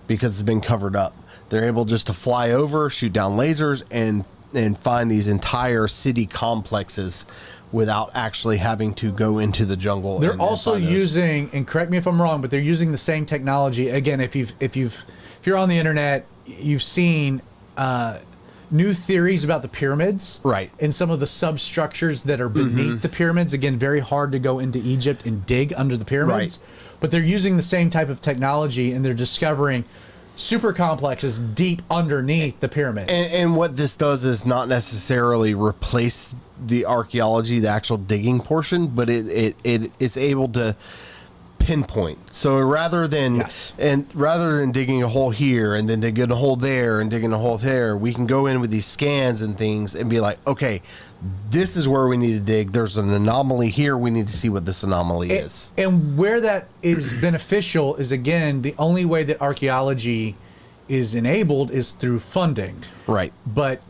[SPEAKER 4] because it's been covered up. They're able just to fly over, shoot down lasers, and find these entire city complexes without actually having to go into the jungle.
[SPEAKER 2] They're also using, and correct me if I'm wrong, but they're using the same technology. Again, if you're on the internet, you've seen new theories about the pyramids,
[SPEAKER 4] right?
[SPEAKER 2] And some of the substructures that are beneath the pyramids. Again, very hard to go into Egypt and dig under the pyramids, but they're using the same type of technology, and they're discovering super complexes deep underneath the pyramids.
[SPEAKER 4] And what this does is not necessarily replace the archaeology, the actual digging portion, but it's able to pinpoint. So rather than digging a hole here and then digging a hole there and digging a hole there, we can go in with these scans and things and be like, okay, this is where we need to dig. There's an anomaly here. We need to see what this anomaly is.
[SPEAKER 2] And where that is beneficial is, again, the only way that archaeology is enabled is through funding.
[SPEAKER 4] Right.
[SPEAKER 2] But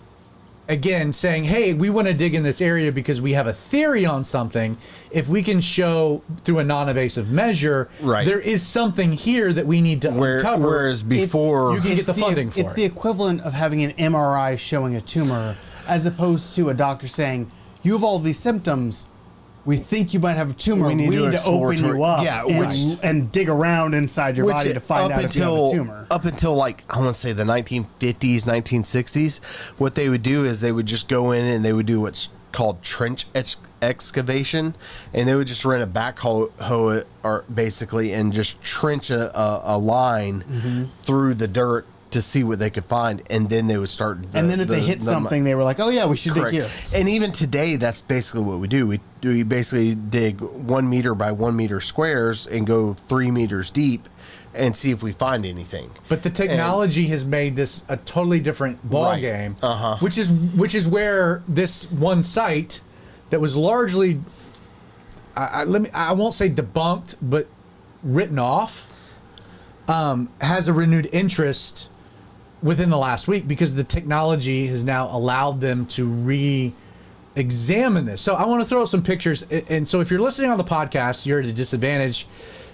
[SPEAKER 2] again, saying, hey, we want to dig in this area because we have a theory on something. If we can show through a non-invasive measure, there is something here that we need to uncover.
[SPEAKER 4] Whereas before,
[SPEAKER 2] you can get the funding for it.
[SPEAKER 1] It's the equivalent of having an MRI showing a tumor, as opposed to a doctor saying, you have all these symptoms. We think you might have a tumor. We need to open you up and dig around inside your body to find out if you have a tumor.
[SPEAKER 4] Up until, like, I want to say the 1950s, 1960s, what they would do is they would just go in and they would do what's called trench excavation, and they would just rent a backhoe or basically and just trench a line through the dirt to see what they could find, and then they would start.
[SPEAKER 1] And then if they hit something, they were like, "Oh yeah, we should dig here."
[SPEAKER 4] And even today, that's basically what we do. We basically dig 1 meter by 1 meter squares and go 3 meters deep, and see if we find anything.
[SPEAKER 2] But the technology has made this a totally different ball game, which is where this one site that was largely, I won't say debunked, but written off, has a renewed interest within the last week because the technology has now allowed them to re-examine this. So I want to throw up some pictures. And so if you're listening on the podcast, you're at a disadvantage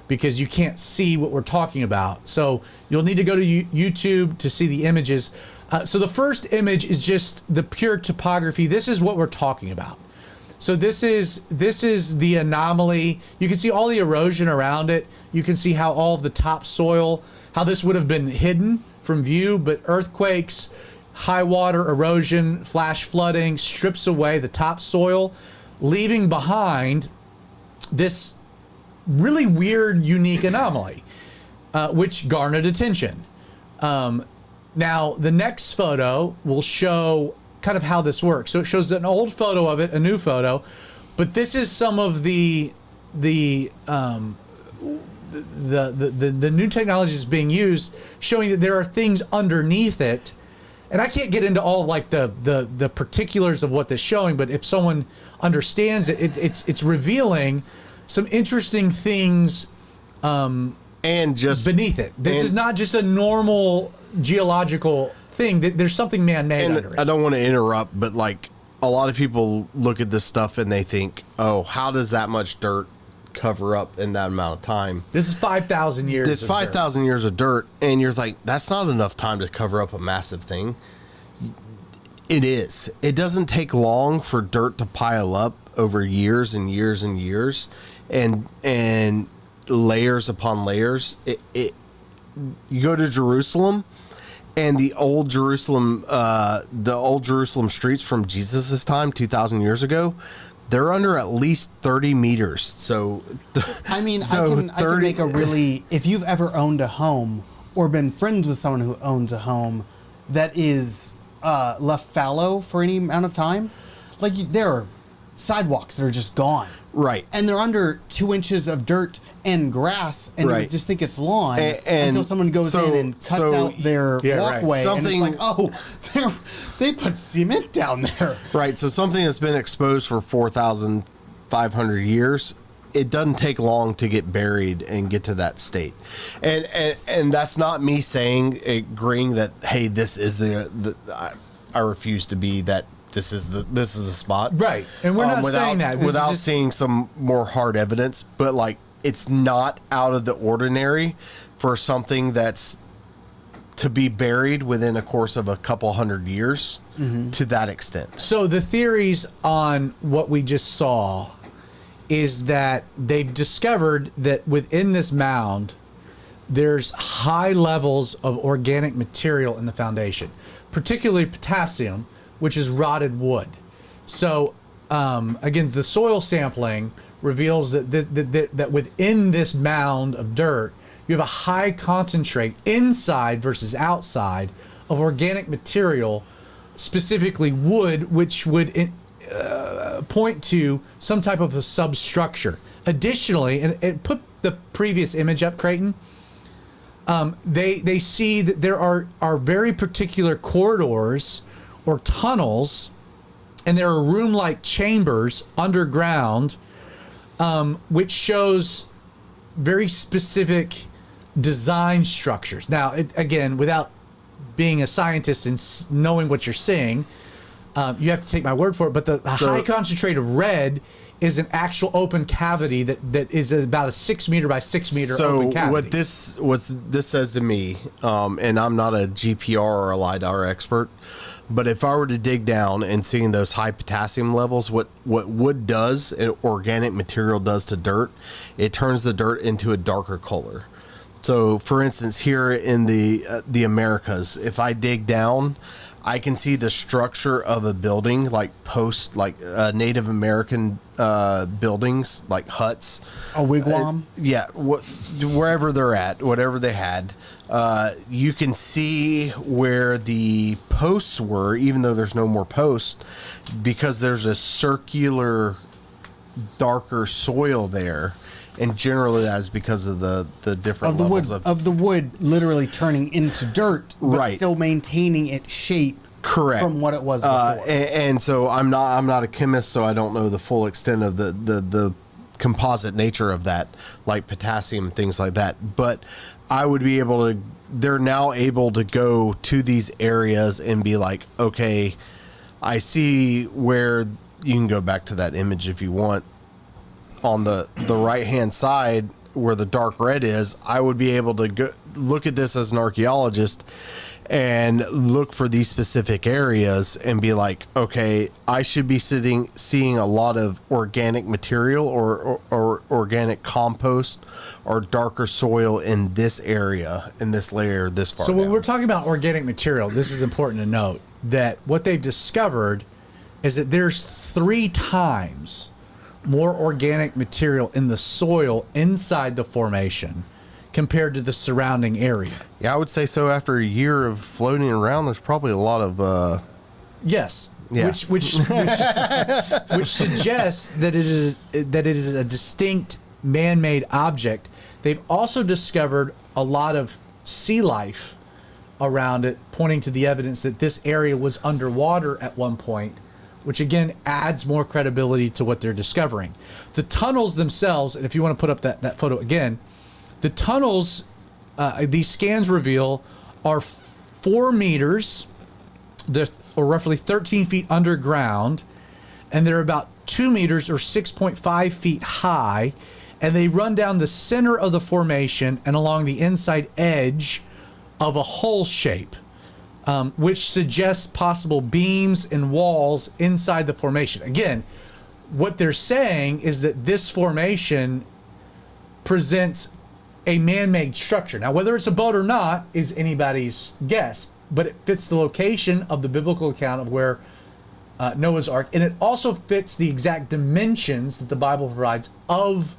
[SPEAKER 2] because you can't see what we're talking about. So you'll need to go to YouTube to see the images. So the first image is just the pure topography. This is what we're talking about. So this is the anomaly. You can see all the erosion around it. You can see how all of the topsoil, how this would have been hidden from view, but earthquakes, high water, erosion, flash flooding strips away the topsoil, leaving behind this really weird, unique anomaly, which garnered attention. Now, the next photo will show kind of how this works. So it shows an old photo of it, a new photo, but this is some of the new technologies being used, showing that there are things underneath it. And I can't get into all of like the particulars of what this is showing, but if someone understands it, it's revealing some interesting things
[SPEAKER 4] and just
[SPEAKER 2] beneath it. This is not just a normal geological thing. There's something man-made under it.
[SPEAKER 4] I don't want to interrupt, but like a lot of people look at this stuff and they think, oh, how does that much dirt cover up in that amount of time?
[SPEAKER 2] This is 5,000 years.
[SPEAKER 4] This 5,000 years of dirt, and you're like, that's not enough time to cover up a massive thing. It is. It doesn't take long for dirt to pile up over years and years and years, and layers upon layers. You go to Jerusalem, and the old Jerusalem streets from Jesus' time, 2,000 years ago, they're under at least 30 meters. So,
[SPEAKER 1] I mean, I can make a really, if you've ever owned a home or been friends with someone who owns a home that is left fallow for any amount of time, like there are sidewalks that are just gone.
[SPEAKER 4] Right.
[SPEAKER 1] And they're under 2 inches of dirt and grass, and you just think it's lawn until someone goes in and cuts out their walkway. And it's like, oh, they put cement down there.
[SPEAKER 4] Right. So something that's been exposed for 4,500 years, it doesn't take long to get buried and get to that state. And that's not me agreeing that, hey, this is I refuse to be that. This is the spot,
[SPEAKER 2] right? And we're not saying that
[SPEAKER 4] without seeing some more hard evidence. But like, it's not out of the ordinary for something that's to be buried within a course of a couple hundred years to that extent.
[SPEAKER 2] So the theories on what we just saw is that they've discovered that within this mound, there's high levels of organic material in the foundation, particularly potassium, which is rotted wood. So, again, the soil sampling reveals that within this mound of dirt, you have a high concentrate inside versus outside of organic material, specifically wood, which would point to some type of a substructure. Additionally, and put the previous image up, Creighton, they see that there are very particular corridors or tunnels, and there are room-like chambers underground, which shows very specific design structures. Now, again, without being a scientist and knowing what you're seeing, you have to take my word for it, but the high concentrate of red is an actual open cavity that is about a 6 meter by 6 meter open cavity.
[SPEAKER 4] So what this says to me, and I'm not a GPR or a LiDAR expert, but if I were to dig down and seeing those high potassium levels, what wood does and organic material does to dirt, it turns the dirt into a darker color. So, for instance, here in the Americas, if I dig down, I can see the structure of a building, like Native American buildings, like huts.
[SPEAKER 1] A wigwam?
[SPEAKER 4] Wherever they're at, whatever they had. You can see where the posts were, even though there's no more posts, because there's a circular, darker soil there. And generally that is because of the different levels
[SPEAKER 1] of the wood literally turning into dirt, but still maintaining its shape.
[SPEAKER 4] Correct.
[SPEAKER 1] From what it was before.
[SPEAKER 4] And so I'm not a chemist, so I don't know the full extent of the composite nature of that, like potassium, things like that. But I would be able to. They're now able to go to these areas and be like, okay, I see where you can go back to that image if you want. On the right hand side where the dark red is, I would be able to go look at this as an archaeologist and look for these specific areas and be like, okay, I should be seeing a lot of organic material or organic compost or darker soil in this area, in this layer, this far
[SPEAKER 2] So when
[SPEAKER 4] down.
[SPEAKER 2] we're talking about organic material, this is important to note that what they've discovered is that there's 3 times more organic material in the soil inside the formation compared to the surrounding area.
[SPEAKER 4] Yeah, I would say so. After a year of floating around, there's probably a lot of
[SPEAKER 2] Yes.
[SPEAKER 4] Yeah.
[SPEAKER 2] Which suggests that it is a distinct man-made object. They've also discovered a lot of sea life around it, pointing to the evidence that this area was underwater at one point, which again adds more credibility to what they're discovering. The tunnels themselves, and if you want to put up that photo again, the tunnels, these scans reveal, are 4 meters, or roughly 13 feet underground, and they're about 2 meters or 6.5 feet high, and they run down the center of the formation and along the inside edge of a hull shape, which suggests possible beams and walls inside the formation. Again, what they're saying is that this formation presents a man-made structure. Now, whether it's a boat or not is anybody's guess, but it fits the location of the biblical account of where Noah's Ark, and it also fits the exact dimensions that the Bible provides of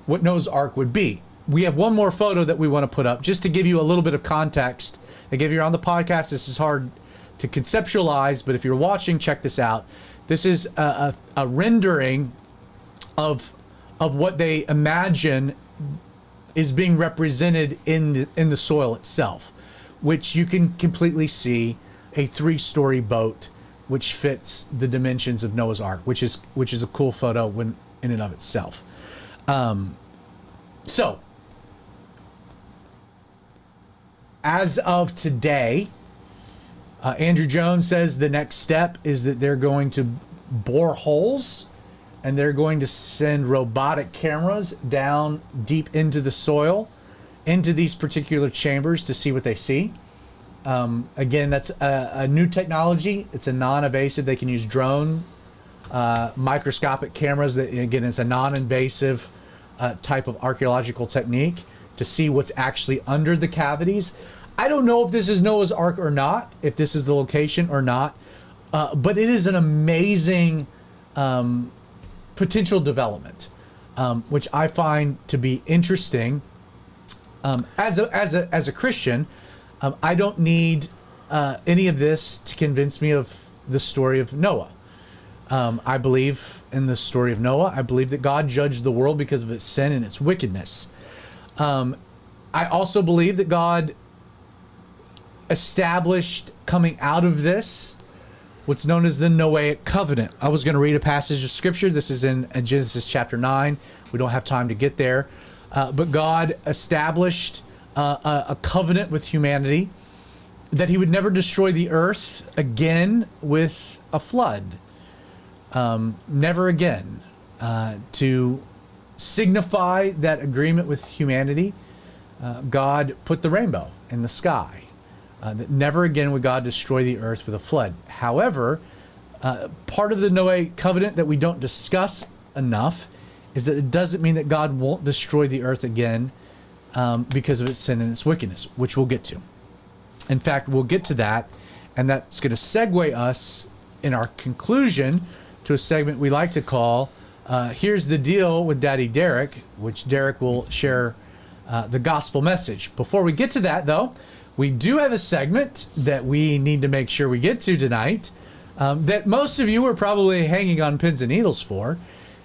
[SPEAKER 2] what Noah's Ark would be. We have one more photo that we want to put up just to give you a little bit of context. Again, if you're on the podcast, this is hard to conceptualize, but if you're watching, check this out. This is a rendering of what they imagine is being represented in the soil itself, which you can completely see a 3-story boat, which fits the dimensions of Noah's Ark, which is a cool photo in and of itself. So, as of today, Andrew Jones says the next step is that they're going to bore holes and they're going to send robotic cameras down deep into the soil, into these particular chambers to see what they see. Again, that's a new technology. It's a non-invasive. They can use drone microscopic cameras. That, again, it's a non-invasive type of archaeological technique to see what's actually under the cavities. I don't know if this is Noah's Ark or not, if this is the location or not, but it is an amazing potential development, which I find to be interesting. As a Christian, I don't need any of this to convince me of the story of Noah. I believe in the story of Noah. I believe that God judged the world because of its sin and its wickedness. I also believe that God established, coming out of this, what's known as the Noahic covenant. I was going to read a passage of scripture. This is in Genesis chapter 9. We don't have time to get there. But God established a covenant with humanity that he would never destroy the earth again with a flood. Never again. To signify that agreement with humanity, God put the rainbow in the sky. That never again would God destroy the earth with a flood. However, part of the Noahic covenant that we don't discuss enough is that it doesn't mean that God won't destroy the earth again because of its sin and its wickedness, which we'll get to. In fact, we'll get to that, and that's going to segue us in our conclusion to a segment we like to call Here's the Deal with Daddy Derek, which Derek will share the gospel message. Before we get to that, though, we do have a segment that we need to make sure we get to tonight that most of you are probably hanging on pins and needles for.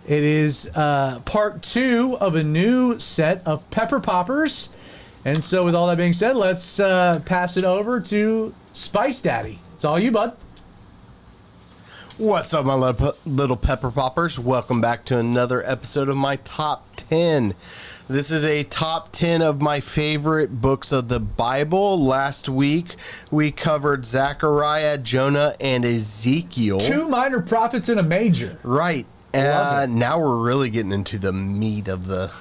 [SPEAKER 2] It is part 2 of a new set of pepper poppers. And so with all that being said, let's pass it over to Spice Daddy. It's all you, bud.
[SPEAKER 4] What's up, my little pepper poppers? Welcome back to another episode of my Top 10. This is a top 10 of my favorite books of the Bible. Last week, we covered Zechariah, Jonah, and Ezekiel.
[SPEAKER 2] 2 minor prophets and a major.
[SPEAKER 4] Right. Now we're really getting into the meat of the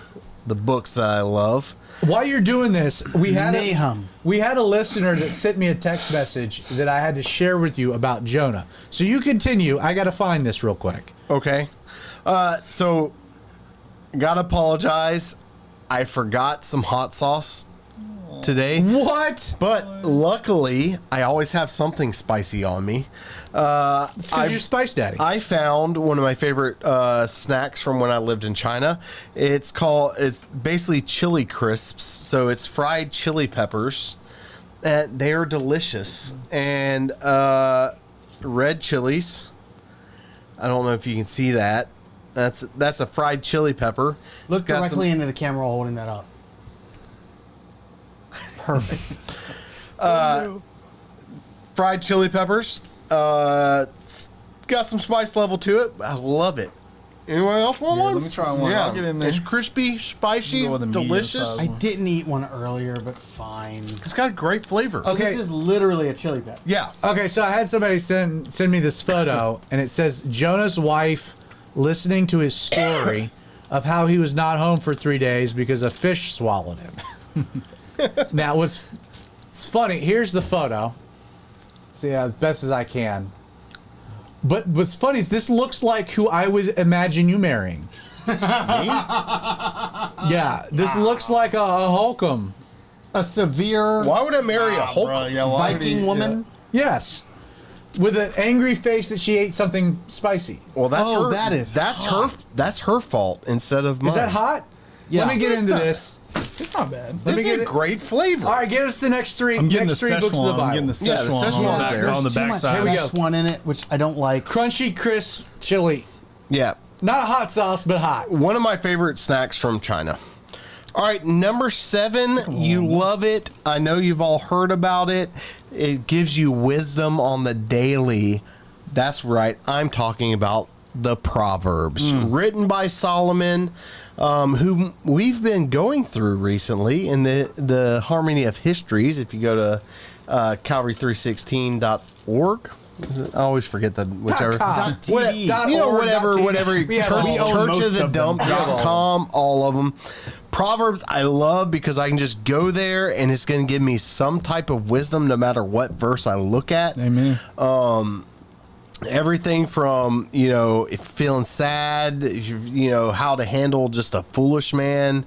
[SPEAKER 4] the books that I love.
[SPEAKER 2] While you're doing this, we had a listener that sent me a text message that I had to share with you about Jonah. So you continue. I got to find this real quick.
[SPEAKER 4] Okay. So, gotta apologize. I forgot some hot sauce today.
[SPEAKER 2] What?
[SPEAKER 4] But luckily, I always have something spicy on me.
[SPEAKER 2] It's because you're Spice Daddy.
[SPEAKER 4] I found one of my favorite snacks from when I lived in China. It's basically chili crisps. So it's fried chili peppers, and they are delicious. And red chilies. I don't know if you can see that. That's a fried chili pepper.
[SPEAKER 1] Look directly into the camera while holding that up. Perfect.
[SPEAKER 4] Fried chili peppers. Got some spice level to it. I love it. Anyone else want one?
[SPEAKER 3] Let me try one.
[SPEAKER 4] Yeah.
[SPEAKER 3] I'll get in there.
[SPEAKER 4] It's crispy, spicy, delicious.
[SPEAKER 1] I didn't eat one earlier, but fine.
[SPEAKER 4] It's got a great flavor.
[SPEAKER 2] Okay.
[SPEAKER 1] This is literally a chili pepper.
[SPEAKER 4] Yeah.
[SPEAKER 2] Okay, so I had somebody send me this photo, and it says Jonah's wife listening to his story of how he was not home for 3 days because a fish swallowed him. Now, it's funny. Here's the photo. See, as best as I can. But what's funny is this looks like who I would imagine you marrying. Yeah, this looks like a Holcomb.
[SPEAKER 1] A severe
[SPEAKER 4] Why would I marry a Hulk?
[SPEAKER 1] Viking woman.
[SPEAKER 2] Yes. With an angry face that she ate something spicy.
[SPEAKER 4] Well, that's
[SPEAKER 1] Oh,
[SPEAKER 4] her. That's her fault instead of mine.
[SPEAKER 2] Is that hot?
[SPEAKER 1] Yeah.
[SPEAKER 2] Let me get
[SPEAKER 1] It's
[SPEAKER 2] into
[SPEAKER 1] not-
[SPEAKER 2] this.
[SPEAKER 3] It's not bad.
[SPEAKER 4] This is a great flavor.
[SPEAKER 2] All right, get us the next three.
[SPEAKER 3] I'm getting
[SPEAKER 2] next
[SPEAKER 3] the
[SPEAKER 2] three books of the
[SPEAKER 3] Szechuan.
[SPEAKER 2] Bible.
[SPEAKER 3] I'm getting the
[SPEAKER 4] Yeah, the
[SPEAKER 3] Szechuan
[SPEAKER 4] Szechuan's there.
[SPEAKER 3] on the
[SPEAKER 1] There's too much
[SPEAKER 3] backside.
[SPEAKER 2] Here we go.
[SPEAKER 1] Szechuan in it, which I don't like.
[SPEAKER 2] Crunchy, crisp chili.
[SPEAKER 4] Yeah.
[SPEAKER 2] Not a hot sauce, but hot.
[SPEAKER 4] One of my favorite snacks from China. All right, number 7, you love it. I know you've all heard about it. It gives you wisdom on the daily. That's right. I'm talking about the Proverbs, written by Solomon, whom we've been going through recently in the Harmony of Histories. If you go to Calvary316.org. I always forget the whichever.
[SPEAKER 2] .com.
[SPEAKER 1] .tv.
[SPEAKER 4] Whatever.
[SPEAKER 2] We have all-
[SPEAKER 4] Churchofthedump.com, all of them. Proverbs I love because I can just go there and it's going to give me some type of wisdom no matter what verse I look at.
[SPEAKER 3] Amen.
[SPEAKER 4] Everything from, if feeling sad, how to handle just a foolish man,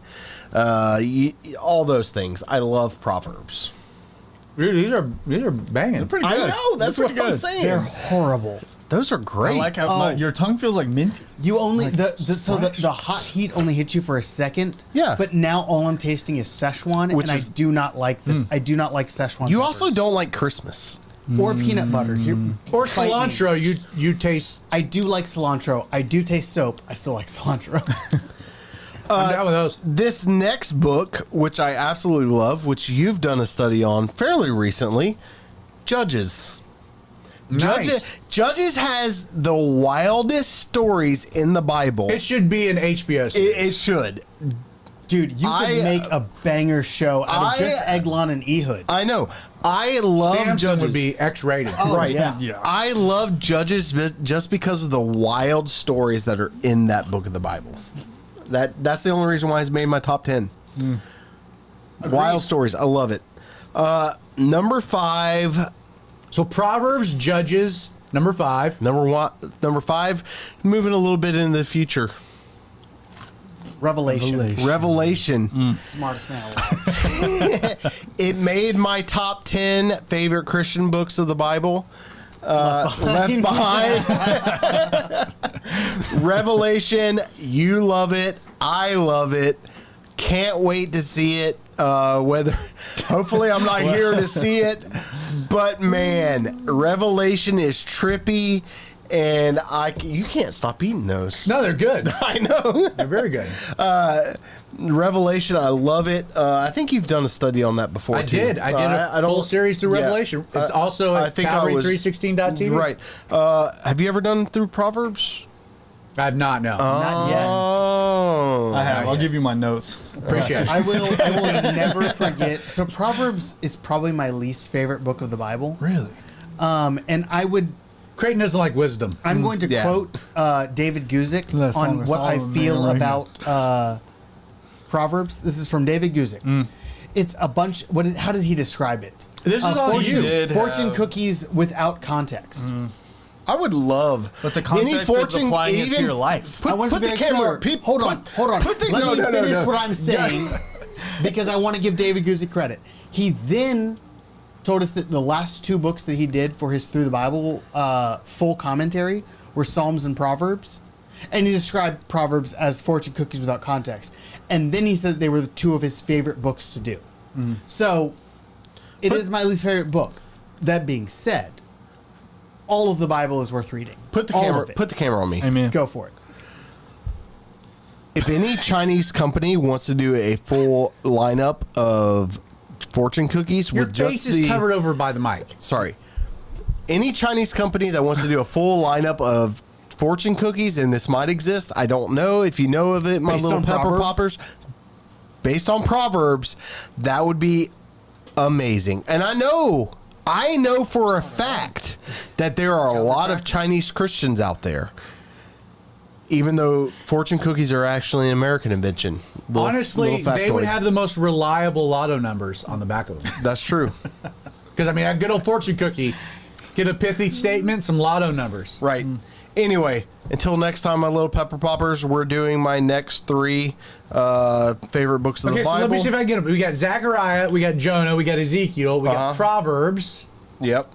[SPEAKER 4] all those things. I love Proverbs.
[SPEAKER 2] These are banging.
[SPEAKER 3] Pretty
[SPEAKER 4] I
[SPEAKER 3] good.
[SPEAKER 4] know, that's
[SPEAKER 3] They're
[SPEAKER 4] what
[SPEAKER 3] pretty
[SPEAKER 4] I'm
[SPEAKER 3] good.
[SPEAKER 4] saying.
[SPEAKER 1] They're horrible.
[SPEAKER 4] Those are
[SPEAKER 3] I
[SPEAKER 4] great.
[SPEAKER 3] like how your tongue feels like minty.
[SPEAKER 1] You only the hot heat only hits you for a second.
[SPEAKER 4] Yeah.
[SPEAKER 1] But now all I'm tasting is Szechuan,
[SPEAKER 4] Which
[SPEAKER 1] and
[SPEAKER 4] is-
[SPEAKER 1] I do not like this. I do not like Szechuan.
[SPEAKER 4] You
[SPEAKER 1] peppers.
[SPEAKER 4] also don't like Christmas.
[SPEAKER 1] or peanut butter. Here,
[SPEAKER 2] Or
[SPEAKER 1] fight me.
[SPEAKER 2] cilantro. You taste.
[SPEAKER 1] I do like cilantro. I do taste soap. I still like cilantro.
[SPEAKER 2] I'm down with those.
[SPEAKER 4] This next book, which I absolutely love, which you've done a study on fairly recently, Judges.
[SPEAKER 2] Nice.
[SPEAKER 4] Judges has the wildest stories in the Bible.
[SPEAKER 2] It should be an HBO series.
[SPEAKER 4] It should.
[SPEAKER 1] Dude, you could make a banger show out of just
[SPEAKER 4] I-
[SPEAKER 1] Eglon and Ehud.
[SPEAKER 4] I know. I love
[SPEAKER 2] Samson
[SPEAKER 4] Judges.
[SPEAKER 2] would be X-rated.
[SPEAKER 4] Right.
[SPEAKER 1] yeah.
[SPEAKER 3] Yeah.
[SPEAKER 4] I love Judges just because of the wild stories that are in that book of the Bible. That's the only reason why it's made my top 10. Wild stories. I love it. Number 5.
[SPEAKER 2] So Proverbs, Judges, number 5.
[SPEAKER 4] Number 5. Moving a little bit into the future. Revelation.
[SPEAKER 1] Smartest man alive.
[SPEAKER 4] It made my top 10 favorite Christian books of the Bible. Left Behind. Revelation. You love it. I love it. Can't wait to see it. Hopefully I'm not here to see it, but man, Revelation is trippy, and you can't stop eating those.
[SPEAKER 2] No, they're good.
[SPEAKER 4] I know.
[SPEAKER 2] They're very good.
[SPEAKER 4] Revelation, I love it. I think you've done a study on that before.
[SPEAKER 2] I
[SPEAKER 4] too.
[SPEAKER 2] did a full series through
[SPEAKER 4] yeah.
[SPEAKER 2] Revelation. It's also
[SPEAKER 4] I
[SPEAKER 2] at
[SPEAKER 4] think I was-
[SPEAKER 2] Calvary316.tv.
[SPEAKER 4] Right. Have you ever done through Proverbs?
[SPEAKER 2] I have not, no.
[SPEAKER 1] Not yet.
[SPEAKER 4] Oh,
[SPEAKER 3] I have.
[SPEAKER 2] Not
[SPEAKER 3] I'll
[SPEAKER 2] yet.
[SPEAKER 3] give you my notes.
[SPEAKER 2] Appreciate it.
[SPEAKER 1] I will never forget. So Proverbs is probably my least favorite book of the Bible.
[SPEAKER 3] Really?
[SPEAKER 1] And
[SPEAKER 2] Creighton doesn't like wisdom.
[SPEAKER 1] I'm going to
[SPEAKER 4] Yeah.
[SPEAKER 1] quote David Guzik
[SPEAKER 3] That Song
[SPEAKER 1] on
[SPEAKER 3] of
[SPEAKER 1] what I
[SPEAKER 3] Solomon
[SPEAKER 1] feel
[SPEAKER 3] right
[SPEAKER 1] about Proverbs. This is from David Guzik. It's a bunch. How did he describe it?
[SPEAKER 2] This is all you.
[SPEAKER 1] Fortune cookies without context.
[SPEAKER 4] I would love,
[SPEAKER 3] but the context is applying it to your life.
[SPEAKER 1] Put the camera. Hold on. Let me finish what I'm saying, because I want to give David Guzik credit. He then told us that the last 2 books that he did for his Through the Bible full commentary were Psalms and Proverbs. And he described Proverbs as fortune cookies without context. And then he said they were 2 of his favorite books to do. So it is my least favorite book. That being said, all of the Bible is worth reading.
[SPEAKER 4] Put the camera on me.
[SPEAKER 3] Amen.
[SPEAKER 1] Go for it.
[SPEAKER 4] If any Chinese company wants to do a full lineup of fortune cookies
[SPEAKER 2] Your
[SPEAKER 4] with just
[SPEAKER 2] face is covered over by the mic.
[SPEAKER 4] Sorry. Any Chinese company that wants to do a full lineup of fortune cookies, and this might exist, I don't know if you know of it, my
[SPEAKER 1] Based
[SPEAKER 4] little
[SPEAKER 1] on
[SPEAKER 4] pepper
[SPEAKER 1] Proverbs?
[SPEAKER 4] poppers. Based on Proverbs, that would be amazing. And I know for a fact that there are a lot of Chinese Christians out there, even though fortune cookies are actually an American invention.
[SPEAKER 2] Honestly, they would have the most reliable lotto numbers on the back of them.
[SPEAKER 4] That's true.
[SPEAKER 2] Because, I mean, a good old fortune cookie, get a pithy statement, some lotto numbers.
[SPEAKER 4] Right. Anyway, until next time, my little pepper poppers, we're doing my next 3 favorite books of the Bible.
[SPEAKER 2] Okay, so let me see if I can get them. We got Zechariah, we got Jonah, we got Ezekiel, we got Proverbs.
[SPEAKER 4] Yep.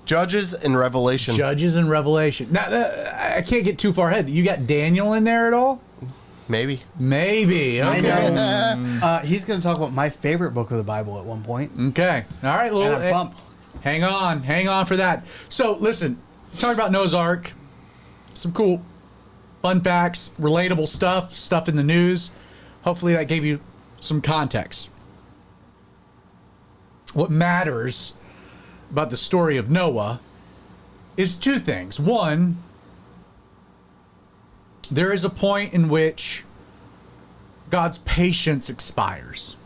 [SPEAKER 4] Judges and Revelation.
[SPEAKER 2] Judges and Revelation. Now, I can't get too far ahead. You got Daniel in there at all?
[SPEAKER 4] Maybe.
[SPEAKER 2] Okay.
[SPEAKER 1] I know. He's going to talk about my favorite book of the Bible at one point.
[SPEAKER 2] Okay. All right.
[SPEAKER 1] And I'm pumped.
[SPEAKER 2] Hang on for that. So, listen, talk about Noah's Ark. Some cool fun facts, relatable stuff in the news. Hopefully that gave you some context. What matters about the story of Noah is 2 things. One, there is a point in which God's patience expires.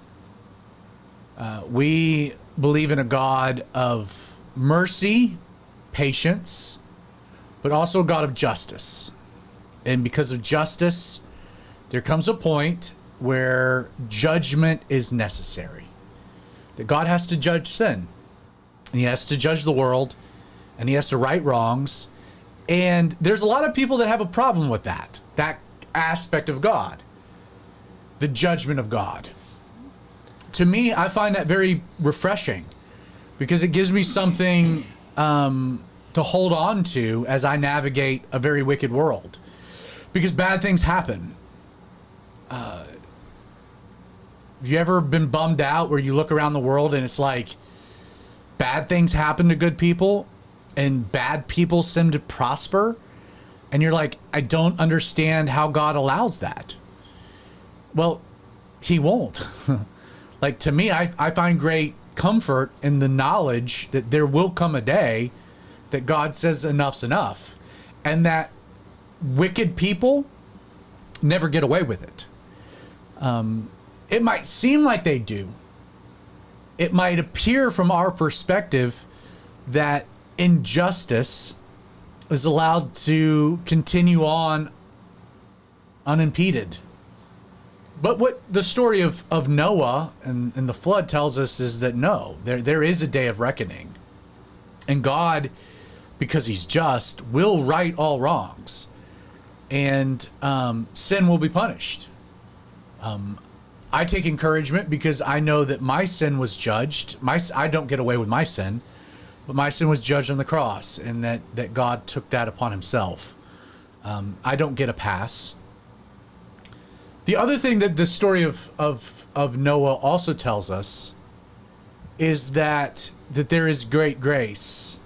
[SPEAKER 2] We believe in a God of mercy, patience, but also a God of justice. And because of justice, there comes a point where judgment is necessary. That God has to judge sin. And he has to judge the world. And he has to right wrongs. And there's a lot of people that have a problem with that aspect of God. The judgment of God. To me, I find that very refreshing. Because it gives me something to hold on to as I navigate a very wicked world. Because bad things happen. Have you ever been bummed out where you look around the world and it's like bad things happen to good people and bad people seem to prosper? And you're like, I don't understand how God allows that. Well, he won't. Like, to me, I find great comfort in the knowledge that there will come a day that God says enough's enough, and that wicked people never get away with it. It might seem like they do. It might appear from our perspective that injustice is allowed to continue on unimpeded. But what the story of Noah and the flood tells us is that no, there is a day of reckoning. And God, because he's just, will right all wrongs. And sin will be punished. I take encouragement because I know that my sin was judged. I don't get away with my sin, but my sin was judged on the cross, and that God took that upon himself. I don't get a pass. The other thing that the story of Noah also tells us is that there is great grace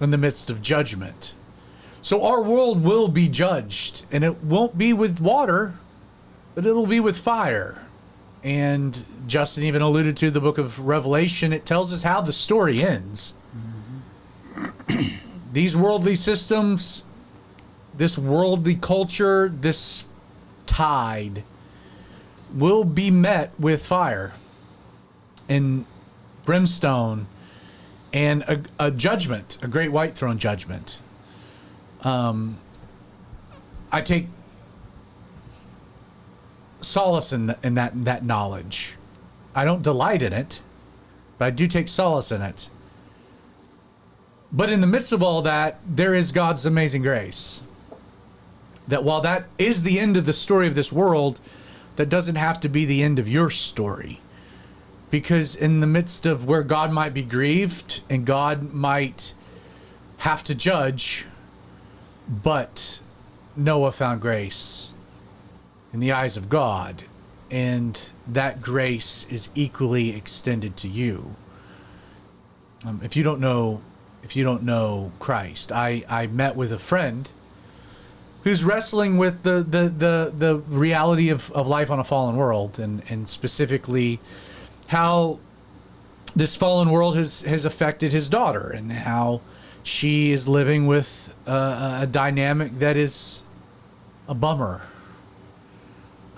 [SPEAKER 2] in the midst of judgment. So our world will be judged, and it won't be with water, but it'll be with fire. And Justin even alluded to the book of Revelation. It tells us how the story ends. Mm-hmm. These worldly systems, this worldly culture, this tide will be met with fire and brimstone and a judgment, a great white throne judgment. I take solace in that knowledge. I don't delight in it, but I do take solace in it. But in the midst of all that, there is God's amazing grace. That while that is the end of the story of this world, that doesn't have to be the end of your story. Because in the midst of where God might be grieved and God might have to judge, but Noah found grace in the eyes of God, and that grace is equally extended to you. If you don't know Christ, I met with a friend who's wrestling with the reality of life on a fallen world, and specifically how this fallen world has affected his daughter, and how she is living with a dynamic that is a bummer.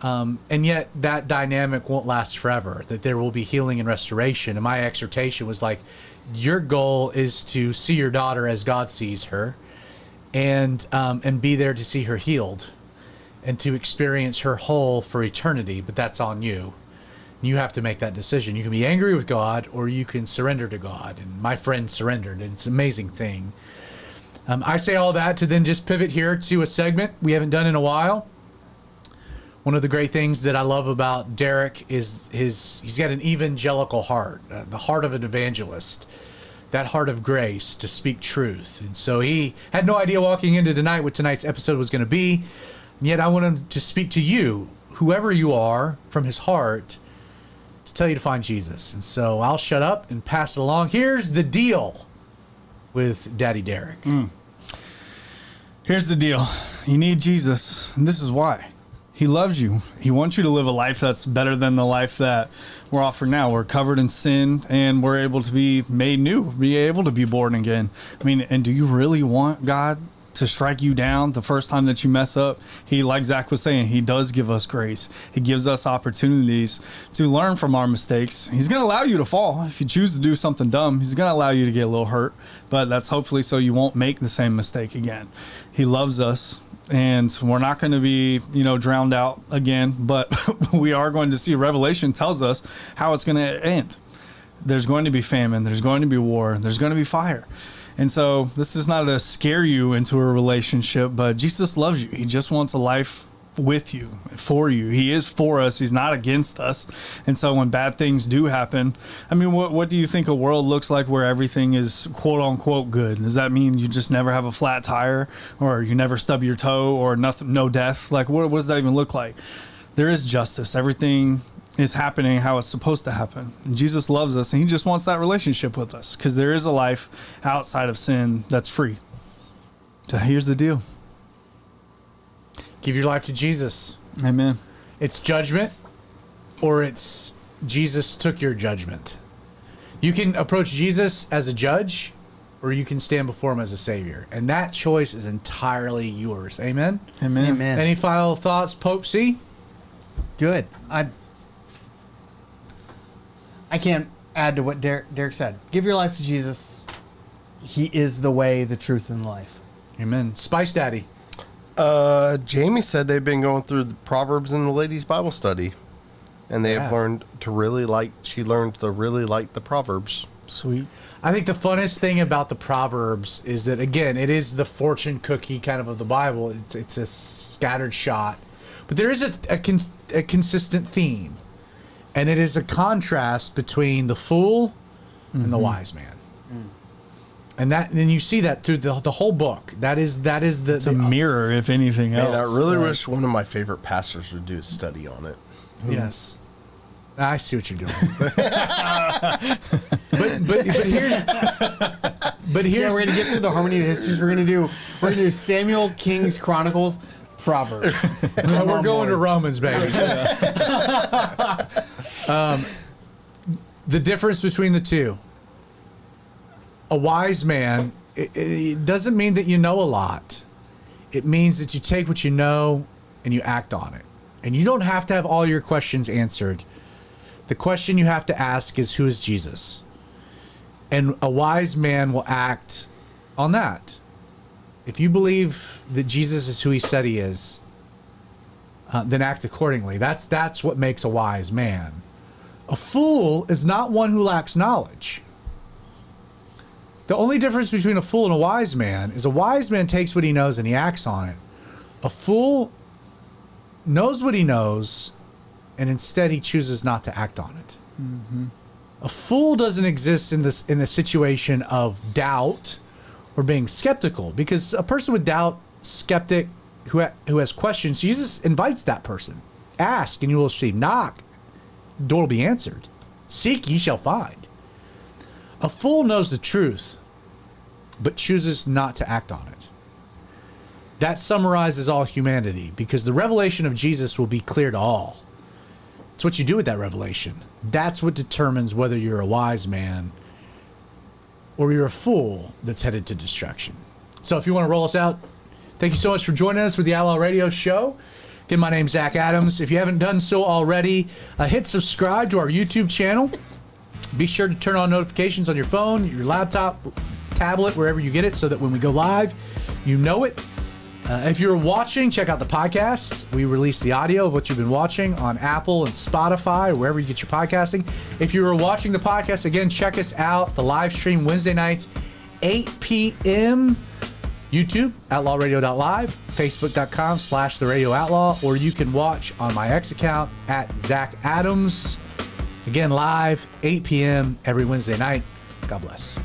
[SPEAKER 2] And yet that dynamic won't last forever, that there will be healing and restoration. And my exhortation was like, your goal is to see your daughter as God sees her, and be there to see her healed and to experience her whole for eternity. But that's on you. You have to make that decision. You can be angry with God, or you can surrender to God. And my friend surrendered, and it's an amazing thing. I say all that to then just pivot here to a segment we haven't done in a while. One of the great things that I love about Derek is he's got an evangelical heart, the heart of an evangelist, that heart of grace to speak truth. And so he had no idea walking into tonight what tonight's episode was going to be. And yet I want him to speak to you, whoever you are, from his heart, to tell you to find Jesus. And so I'll shut up and pass it along. Here's the deal with Daddy Derek.
[SPEAKER 3] Here's the deal. You need Jesus, and this is why. He loves you. He wants you to live a life that's better than the life that we're offered now. We're covered in sin, and we're able to be made new, be able to be born again. I mean, and do you really want God to strike you down the first time that you mess up? He, like Zach was saying, he does give us grace. He gives us opportunities to learn from our mistakes. He's going to allow you to fall. If you choose to do something dumb, he's going to allow you to get a little hurt, but that's hopefully so you won't make the same mistake again. He loves us. And we're not going to be, drowned out again, but we are going to see. Revelation tells us how it's going to end. There's going to be famine. There's going to be war. There's going to be fire. And so this is not to scare you into a relationship, but Jesus loves you. He just wants a life with you, for you. He is for us. He's not against us. And so when bad things do happen, I mean, what do you think a world looks like where everything is quote unquote good? Does that mean you just never have a flat tire, or you never stub your toe, or nothing, no death? Like, what does that even look like? There is justice. Everything is happening how it's supposed to happen. And Jesus loves us, and he just wants that relationship with us, because there is a life outside of sin that's free. So here's the deal.
[SPEAKER 2] Give your life to Jesus.
[SPEAKER 3] Amen.
[SPEAKER 2] It's judgment, or it's Jesus took your judgment. You can approach Jesus as a judge, or you can stand before him as a savior. And that choice is entirely yours. Amen?
[SPEAKER 3] Amen.
[SPEAKER 1] Amen.
[SPEAKER 2] Any final thoughts, Pope C?
[SPEAKER 1] Good. I can't add to what Derek said. Give your life to Jesus. He is the way, the truth, and the life.
[SPEAKER 2] Amen. Spice Daddy.
[SPEAKER 4] Jamie said they've been going through the Proverbs in the ladies' Bible study, and they have learned to really like the Proverbs.
[SPEAKER 3] Sweet.
[SPEAKER 2] I think the funnest thing about the Proverbs is that, again, it is the fortune cookie kind of the Bible. It's a scattered shot, but there is a consistent theme, and it is a contrast between the fool and the wise man. And then you see that through the whole book. That is
[SPEAKER 3] It's a mirror, if anything else.
[SPEAKER 4] Man, I really wish one of my favorite pastors would do a study on it.
[SPEAKER 2] Yes, I see what you're doing. but here's
[SPEAKER 1] we're gonna get through the harmony of the histories. We're gonna do Samuel, Kings, Chronicles, Proverbs.
[SPEAKER 2] we're going to Romans, baby. The difference between the two. A wise man, it doesn't mean that you know a lot. It means that you take what you know and you act on it. And you don't have to have all your questions answered. The question you have to ask is, who is Jesus? And a wise man will act on that. If you believe that Jesus is who he said he is, then act accordingly. That's what makes a wise man. A fool is not one who lacks knowledge. The only difference between a fool and a wise man is a wise man takes what he knows and he acts on it. A fool knows what he knows, and instead he chooses not to act on it. Mm-hmm. A fool doesn't exist in a situation of doubt or being skeptical, because a person with doubt, skeptic, who has questions, Jesus invites that person. Ask and you will receive. Knock, the door will be answered. Seek, ye shall find. A fool knows the truth, but chooses not to act on it. That summarizes all humanity, because the revelation of Jesus will be clear to all. It's what you do with that revelation. That's what determines whether you're a wise man or you're a fool that's headed to destruction. So if you want to roll us out, thank you so much for joining us for the Outlaw Radio Show. Again, my name's Zach Adams. If you haven't done so already, hit subscribe to our YouTube channel. Be sure to turn on notifications on your phone, your laptop, tablet, wherever you get it, so that when we go live, you know it. If you're watching, check out the podcast. We release the audio of what you've been watching on Apple and Spotify, or wherever you get your podcasting. If you are watching the podcast, again, check us out. The live stream Wednesday nights, 8 p.m. YouTube, outlawradio.live, facebook.com/The Radio Outlaw, or you can watch on my X account at Zach Adams. Again, live, 8 p.m. every Wednesday night. God bless.